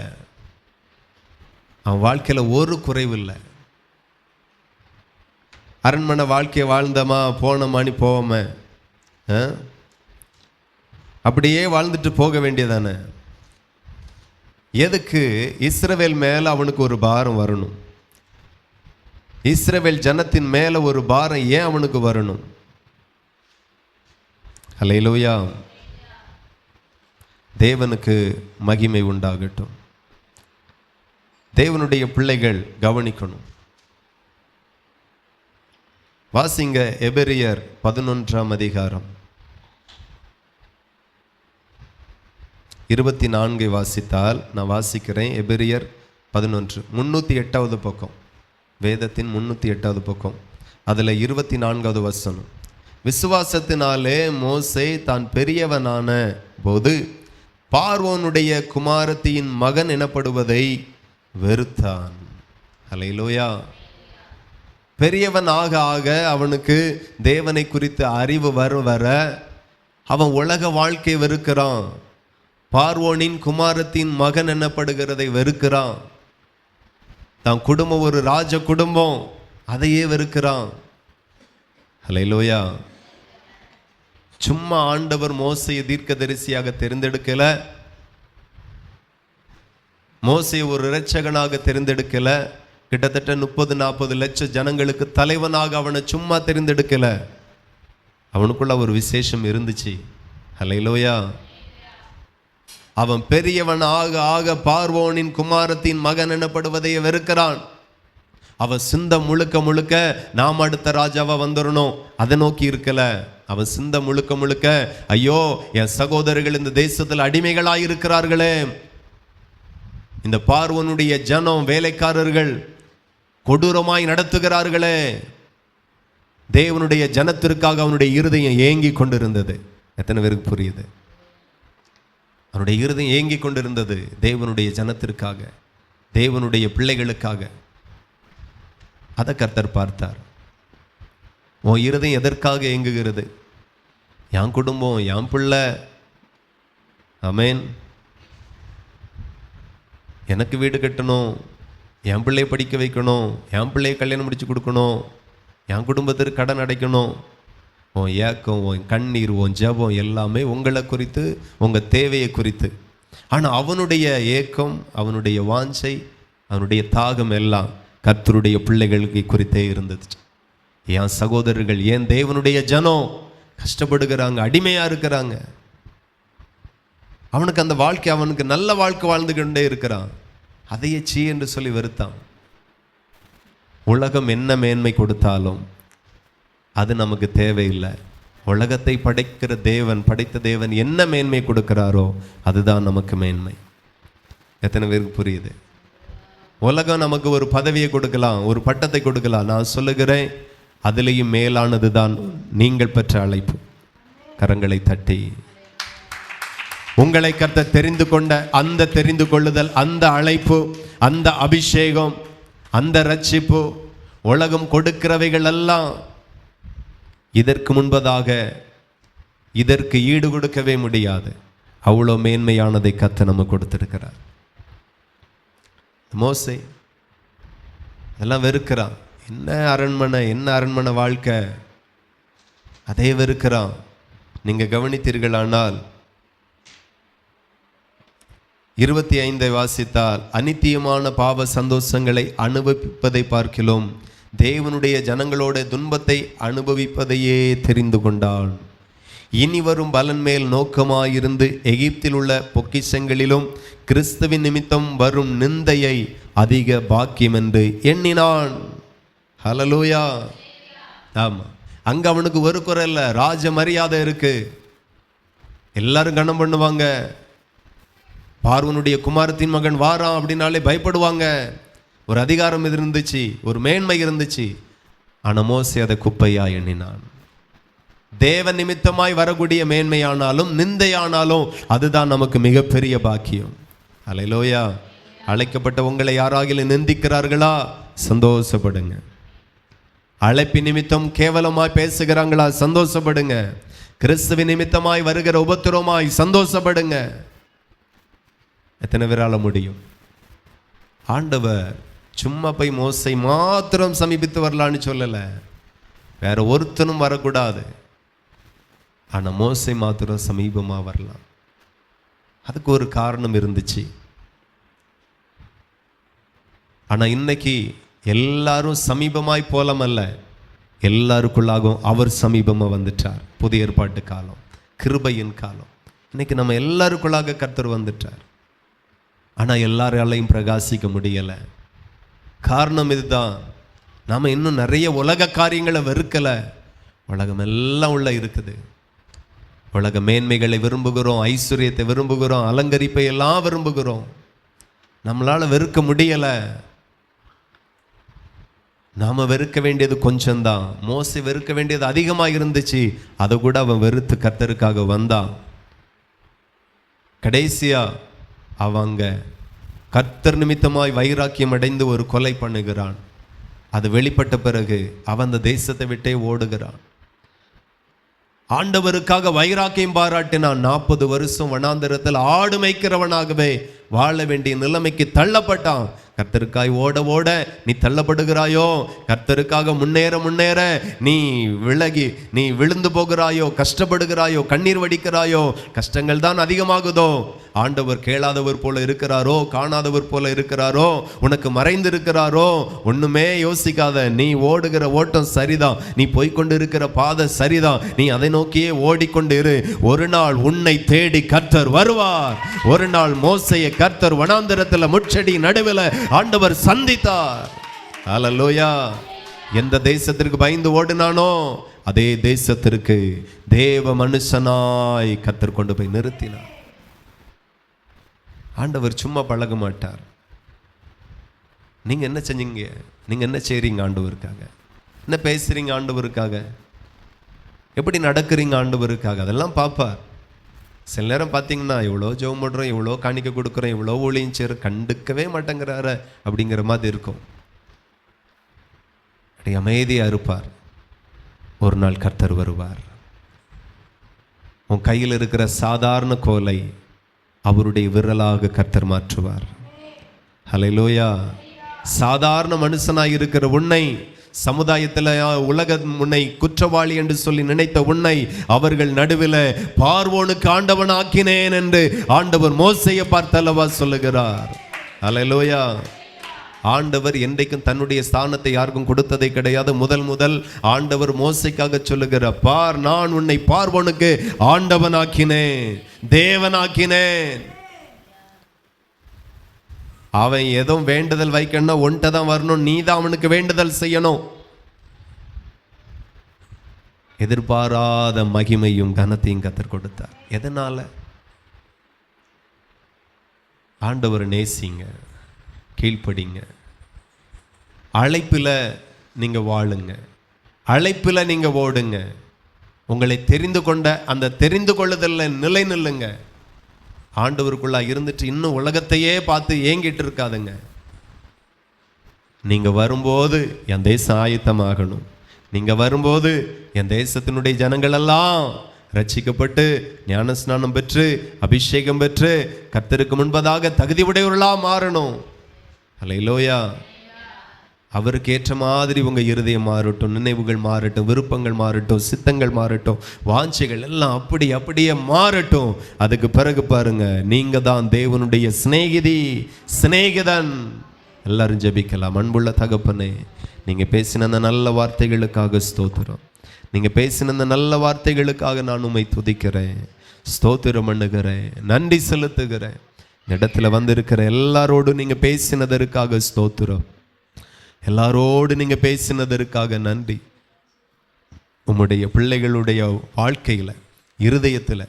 அரண்மனை வாழ்க்கையை வாழ்ந்தமா போனமானி போவோமே, அப்படியே வாழ்ந்துட்டு போக வேண்டியதானே. எதுக்கு? இஸ்ரவேல் மேலே அவனுக்கு ஒரு பாரம் வரணும். இஸ்ரவேல் ஜனத்தின் மேலே ஒரு பாரம் ஏன் அவனுக்கு வரணும்? அல்லேலூயா. தேவனுக்கு மகிமை உண்டாகட்டும். தேவனுடைய பிள்ளைகள் கவனிக்கணும். வாசிங்க எபிரியர் 11ஆம் அதிகாரம் 24 வாசித்தால், நான் வாசிக்கிறேன். எபிரியர் 11 308வது பக்கம், வேதத்தின் 308வது பக்கம், அதில் 24வது வசனம். விசுவாசத்தினாலே மோசே தான் பெரியவனான போது பார்வோனுடைய குமாரத்தியின் மகன் எனப்படுவதை வெறுத்தான். அல்லேலூயா. பெரியவன் ஆக ஆக அவனுக்கு தேவனை குறித்த அறிவு வர அவன் உலக வாழ்க்கை வெறுக்கிறான். பார்வோனின் குமாரத்தின் மகன் எனப்படுகிறதை வெறுக்கிறான். தான் குடும்பம் ஒரு ராஜ குடும்பம், அதையே வெறுக்கிறான். அல்லேலூயா. சும்மா ஆண்டவர் மோசையை தீர்க்கதரிசியாக தெரிந்தெடுக்கல, மோசையை ஒரு இரட்சகனாக தெரிந்தெடுக்கல, கிட்டத்தட்ட 30-40 லட்சம் ஜனங்களுக்கு தலைவனாக அவனை சும்மா தெரிந்தெடுக்கல. அவனுக்குள்ள ஒரு விசேஷம் இருந்துச்சு. அல்லேலூயா. அவன் பெரியவன் ஆக ஆக பார்வோனின் குமாரத்தின் மகன் எனப்படுவதை வெறுக்கிறான். அவன் சிந்த முழுக்க நாம் அடுத்த ராஜாவா வந்துடணும் அதை நோக்கி இருக்கல. அவன் சிந்த முழுக்க ஐயோ என் சகோதரர்கள் இந்த தேசத்தில் அடிமைகளாய் இருக்கிறார்களே, இந்த பார்வோனுடைய ஜனம் வேலைக்காரர்கள் கொடூரமாய் நடத்துகிறார்களே. தேவனுடைய ஜனத்திற்காக அவனுடைய இருதயம் ஏங்கி கொண்டிருந்தது. எத்தனை பேருக்கு புரியுது? அவனுடைய இருதயம் ஏங்கி கொண்டிருந்தது தேவனுடைய ஜனத்திற்காக, தேவனுடைய பிள்ளைகளுக்காக. அதை கர்த்தர் பார்த்தார். உன் இருதயம் எதற்காக ஏங்குகிறது? என் குடும்பம், என் பிள்ளை, ஆமென், எனக்கு வீடு கட்டணும், என் பிள்ளையை படிக்க வைக்கணும், என் பிள்ளையை கல்யாணம் முடிச்சு கொடுக்கணும், என் குடும்பத்திற்கு கடன் அடைக்கணும். உன் ஏக்கம், உன் கண்ணீர், உன் ஜெபம் எல்லாமே உங்களை குறித்து, உங்கள் தேவையை குறித்து. ஆனால் அவனுடைய ஏக்கம், அவனுடைய வாஞ்சை, அவனுடைய தாகம் எல்லாம் கர்த்தருடைய பிள்ளைகளுக்கு குறித்தே இருந்தது. என் சகோதரர்கள், ஏன் தேவனுடைய ஜனம் கஷ்டப்படுகிறாங்க, அடிமையாக இருக்கிறாங்க. அவனுக்கு அந்த வாழ்க்கை, அவனுக்கு நல்ல வாழ்க்கை வாழ்ந்து கொண்டே இருக்கிறான். அதையே சீ என்று சொல்லி வெறுத்தான். உலகம் என்ன மேன்மை கொடுத்தாலும் அது நமக்கு தேவையில்லை. உலகத்தை படைக்கிற தேவன், படைத்த தேவன் என்ன மேன்மை கொடுக்கிறாரோ அதுதான் நமக்கு மேன்மை. எத்தனை பேருக்கு புரியுது? உலகம் நமக்கு ஒரு பதவியை கொடுக்கலாம், ஒரு பட்டத்தை கொடுக்கலாம். நான் சொல்லுகிறேன், அதிலேயும் மேலானது தான் நீங்கள் பெற்ற அழைப்பு. கரங்களை தட்டி உங்களை கர்த்தர் தெரிந்து கொண்ட அந்த தெரிந்து கொள்ளுதல், அந்த அழைப்பு, அந்த அபிஷேகம், அந்த ரட்சிப்பு, உலகம் கொடுக்கிறவைகள் எல்லாம் இதற்கு முன்பதாக இதற்கு ஈடு கொடுக்கவே முடியாது. அவ்வளோ மேன்மையானதை கர்த்தர் நமக்கு கொடுத்திருக்கிறார். மோசே அதெல்லாம் வெறுக்கிறான். என்ன அரண்மனை வாழ்க்கை, அதே வெறுக்கிறான். நீங்க கவனித்தீர்களானால் 25 வாசித்தால், அநித்தியமான பாவ சந்தோஷங்களை அனுபவிப்பதை பார்க்கிலும் தேவனுடைய ஜனங்களோட துன்பத்தை அனுபவிப்பதையே தெரிந்து கொண்டான். இனி வரும் பலன் மேல் நோக்கமாயிருந்து எகிப்தில் உள்ள பொக்கிஷங்களிலும் கிறிஸ்துவின் நிமித்தம் வரும் நிந்தையை அதிக பாக்கியம் என்று எண்ணினான். ஹல்லேலூயா. ஆமா, அங்க அவனுக்கு ஒரு குறை இல்லை, ராஜ மரியாதை இருக்கு, எல்லாரும் கனம் பண்ணுவாங்க. பார்வனுடைய குமாரத்தின் மகன் வாரான் அப்படின்னாலே பயப்படுவாங்க. ஒரு அதிகாரம் இருந்துச்சு, ஒரு மேன்மை இருந்துச்சு. ஆனா மோசே அதை குப்பையா எண்ணினான். தேவ நிமித்தமாய் வரக்கூடிய மேன்மையானாலும் நிந்தையானாலும் அதுதான் நமக்கு மிகப்பெரிய பாக்கியம். அல்லேலூயா. அழைக்கப்பட்ட உங்களை யாராகிலும் நிந்திக்கிறார்களா? சந்தோஷப்படுங்க. அழைப்பு நிமித்தம் கேவலமாய் பேசுகிறாங்களா? சந்தோஷப்படுங்க. கிறிஸ்துவின் நிமித்தமாய் வருகிற உபத்திரமாய் சந்தோஷப்படுங்க. எத்தனை பேரால முடியும்? ஆண்டவர் சும்மா போய் மோசை மாத்திரம் சமீபித்து வரலான்னு சொல்லல, வேற ஒருத்தனும் வரக்கூடாது. ஆனா மோசை மாத்திரம் சமீபமா வரலாம். அதுக்கு ஒரு காரணம் இருந்துச்சு. ஆனா இன்னைக்கு எல்லாரும் சமீபமாய் போலமல்ல, எல்லாருக்குள்ளாகவும் அவர் சமீபமா வந்துட்டார். புதிய ஏற்பாட்டு காலம், கிருபையின் காலம். இன்னைக்கு நம்ம எல்லாருக்குள்ளாக கர்த்தர் வந்துட்டார். ஆனா எல்லாராலையும் பிரகாசிக்க முடியல. காரணம் இதுதான், நாம இன்னும் நிறைய உலக காரியங்களை வெறுக்கல. உலகம் எல்லாம் உள்ள இருக்குது. உலக மேன்மைகளை விரும்புகிறோம், ஐஸ்வர்யத்தை விரும்புகிறோம், அலங்கரிப்பை எல்லாம் விரும்புகிறோம். நம்மளால வெறுக்க முடியல. நாம வெறுக்க வேண்டியது கொஞ்சம்தான். மோசே வெறுக்க வேண்டியது அதிகமாக இருந்துச்சு. அதை கூட அவன் வெறுத்து கர்த்தருக்காக வந்தான். கடைசியா அவங்க கர்த்தர் நிமித்தமாய் வைராக்கியம் அடைந்து ஒரு கொலை பண்ணுகிறான். அது வெளிப்பட்ட பிறகு அவன் அந்த தேசத்தை விட்டே ஓடுகிறான். ஆண்டவருக்காக வைராக்கியம் பாராட்டினான். 40 வருஷம் வனாந்தரத்தில் ஆடு மேய்க்கிறவனாகவே வாழ வேண்டிய நிலைமைக்கு தள்ளப்பட்டான். கர்த்தருக்காய் ஓட ஓட நீ தள்ளப்படுகிறாயோ, கர்த்தருக்காக முன்னேற நீ விழுந்து போகிறாயோ, கஷ்டப்படுகிறாயோ, கண்ணீர் வடிக்கிறாயோ, கஷ்டங்கள் தான் அதிகமாகுதோ. ஆண்டவர் கேளாதவர் போல இருக்கிறாரோ, காணாதவர் போல இருக்கிறாரோ, உனக்கு மறைந்து இருக்கிறாரோ? ஒண்ணுமே யோசிக்காத. நீ ஓடுகிற ஓட்டம் சரிதான், நீ போய்கொண்டு இருக்கிற பாதை சரிதான், நீ அதை நோக்கியே ஓடிக்கொண்டு இரு. ஒரு நாள் உன்னை தேடி கர்த்தர் வருவார். ஒரு நாள் மோசேயை கர்த்தர் வனாந்தரத்தில் முட்செடி நடுவில் ஆண்டவர் சந்தித்தார். அல்லேலூயா. எந்த தேசத்திற்கு பயந்து ஓடினானோ அதே தேசத்திற்கு தேவ மனுஷனாய் கர்த்தர் கொண்டு போய் நிறுத்தினார். ஆண்டவர் சும்மா பழக மாட்டார். நீங்க என்ன செஞ்சீங்க? நீங்க என்ன செய்றீங்க ஆண்டவருக்காக? என்ன பேசுறீங்க ஆண்டவருக்காக? எப்படி நடக்கிறீங்க ஆண்டவருக்காக? அதெல்லாம் பார்ப்பார். சில நேரம் பார்த்தீங்கன்னா எவ்வளோ ஜெபம் பண்ணுறோம், எவ்வளோ காணிக்க கொடுக்குறோம், எவ்வளோ ஊழியம் செய்கிறோம், கண்டுக்கவே மாட்டேங்கிறாரு அப்படிங்கிற மாதிரி இருக்கும். அப்படி அமைதியாக இருப்பார். ஒரு நாள் கர்த்தர் வருவார். உன் கையில் இருக்கிற சாதாரண கோலை அவருடைய விரலாக கர்த்தர் மாற்றுவார். ஹல்லேலூயா. சாதாரண மனுஷனாய் இருக்கிற உன்னை, சமுதாயத்தில் உலகம் உன்னை குற்றவாளி என்று சொல்லி நினைத்த உன்னை அவர்கள் நடுவில் பார்வோனுக்கு ஆண்டவன் ஆக்கினேன் என்று ஆண்டவர் மோசேயை பார்த்தல்லவா சொல்லுகிறார். அல்லேலூயா. ஆண்டவர் என்றைக்கும் தன்னுடைய ஸ்தானத்தை யாருக்கும் கொடுத்ததை கிடையாது. முதல் ஆண்டவர் மோசேக்காக சொல்லுகிறார், பார், நான் உன்னை பார்வோனுக்கு ஆண்டவன் ஆக்கினேன், தேவன் ஆக்கினேன். அவன் எதுவும் வேண்டுதல் வைக்கணும், ஒன்றை தான் வரணும், நீ தான் அவனுக்கு வேண்டுதல் செய்யணும். எதிர்பாராத மகிமையும் கனத்தையும் கத்தர் கொடுத்தார். எதனால? ஆண்டவர் நேசிங்க, கீழ்ப்படிங்க, அழைப்பில் நீங்கள் வாழுங்க, அழைப்பில் நீங்கள் ஓடுங்க, உங்களை தெரிந்து கொண்ட அந்த தெரிந்து கொள்ளுதலில் நிலை நில்லுங்க. ஆண்டவருக்குள்ளா இருந்துட்டு இன்னும் உலகத்தையே பார்த்து ஏங்கிட்டு இருக்காதுங்க. நீங்கள் வரும்போது என் தேசம் ஆயத்தமாகணும். நீங்கள் வரும்போது என் தேசத்தினுடைய ஜனங்களெல்லாம் ரட்சிக்கப்பட்டு ஞானஸ்நானம் பெற்று அபிஷேகம் பெற்று கர்த்தருக்கு முன்பதாக தகுதி உடையவர்களாக மாறணும். அல்லேலூயா. அவருக்கு ஏற்ற மாதிரி உங்கள் இருதயம் மாறட்டும், நினைவுகள் மாறட்டும், விருப்பங்கள் மாறட்டும், சித்தங்கள் மாறட்டும், வாஞ்சைகள் எல்லாம் அப்படியே மாறட்டும். அதுக்கு பிறகு பாருங்க, நீங்க தான் தேவனுடைய சிநேகிதன். எல்லாரும் ஜெபிக்கலாம். அன்புள்ள தகப்பனே, நீங்க பேசின அந்த நல்ல வார்த்தைகளுக்காக ஸ்தோத்திரம். நீங்க பேசின அந்த நல்ல வார்த்தைகளுக்காக நான் உம்மை துதிக்கிறேன், ஸ்தோத்திரம் பண்ணுகிறேன், நன்றி செலுத்துகிறேன். இந்த இடத்துல வந்திருக்கிற எல்லாரோடும் நீங்க பேசினதற்காக ஸ்தோத்திரம். எல்லாரோடு நீங்க பேசினதற்காக நன்றி. உம்முடைய பிள்ளைகளுடைய வாழ்க்கையில் இருதயத்தில்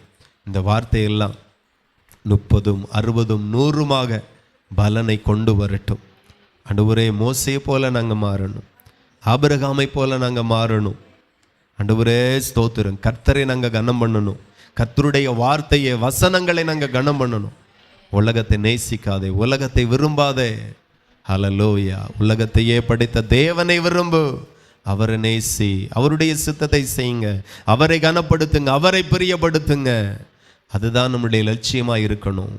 இந்த வார்த்தையெல்லாம் 30, 60, 100 பலனை கொண்டு வரட்டும். ஆண்டவரே, மோசையை போல நாங்கள் மாறணும், ஆபிரகாமை போல நாங்கள் மாறணும். ஆண்டவரே ஸ்தோத்திரம். கர்த்தரை நாங்கள் கனம் பண்ணணும், கர்த்தருடைய வார்த்தையை வசனங்களை நாங்கள் கனம் பண்ணணும். உலகத்தை நேசிக்காதே, உலகத்தை விரும்பாதே. ஹல்லேலூயா. உலகத்தையே படைத்த தேவனை விரும்பு, அவரை நேசி, அவருடைய சித்தத்தை செய்யுங்க, அவரை கனப்படுத்துங்க, அவரை பிரியப்படுத்துங்க. அதுதான் நம்முடைய லட்சியமாக இருக்கணும்.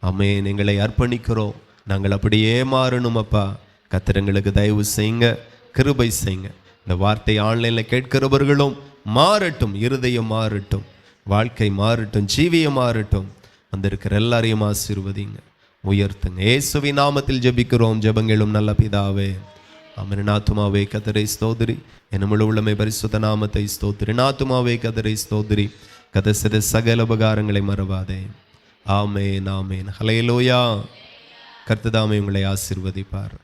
ஆமென். எங்களை அர்ப்பணிக்கிறோம், நாங்கள் அப்படியே மாறணும். அப்பா, கர்த்தர் எங்களுக்கு தயவு செய்யுங்க, கிருபை செய்யுங்க. இந்த வார்த்தை ஆன்லைனில் கேட்கிறவர்களும் மாறட்டும், இருதயம் மாறட்டும், வாழ்க்கை மாறட்டும், ஜீவியம் மாறட்டும். வந்திருக்கிற எல்லாரையும் ஆசீர்வதிங்க, உயர்த்துங்க. இயேசுவின் நாமத்தில் ஜெபிக்கிறோம், ஜெபங்களும் நல்ல பிதாவே. ஆமென். ஆத்துமாவே கர்த்தரை ஸ்தோத்திரி, என் முழு உள்ளமே பரிசுத்த நாமத்தை ஸ்தோத்திரி. ஆத்துமாவே கர்த்தரை ஸ்தோத்திரி, கர்த்தர் செய்த சகல உபகாரங்களை மறவாதே. ஆமென், ஆமென். ஹல்லேலூயா. கர்த்தர் தாமே உங்களை ஆசீர்வதிப்பார்.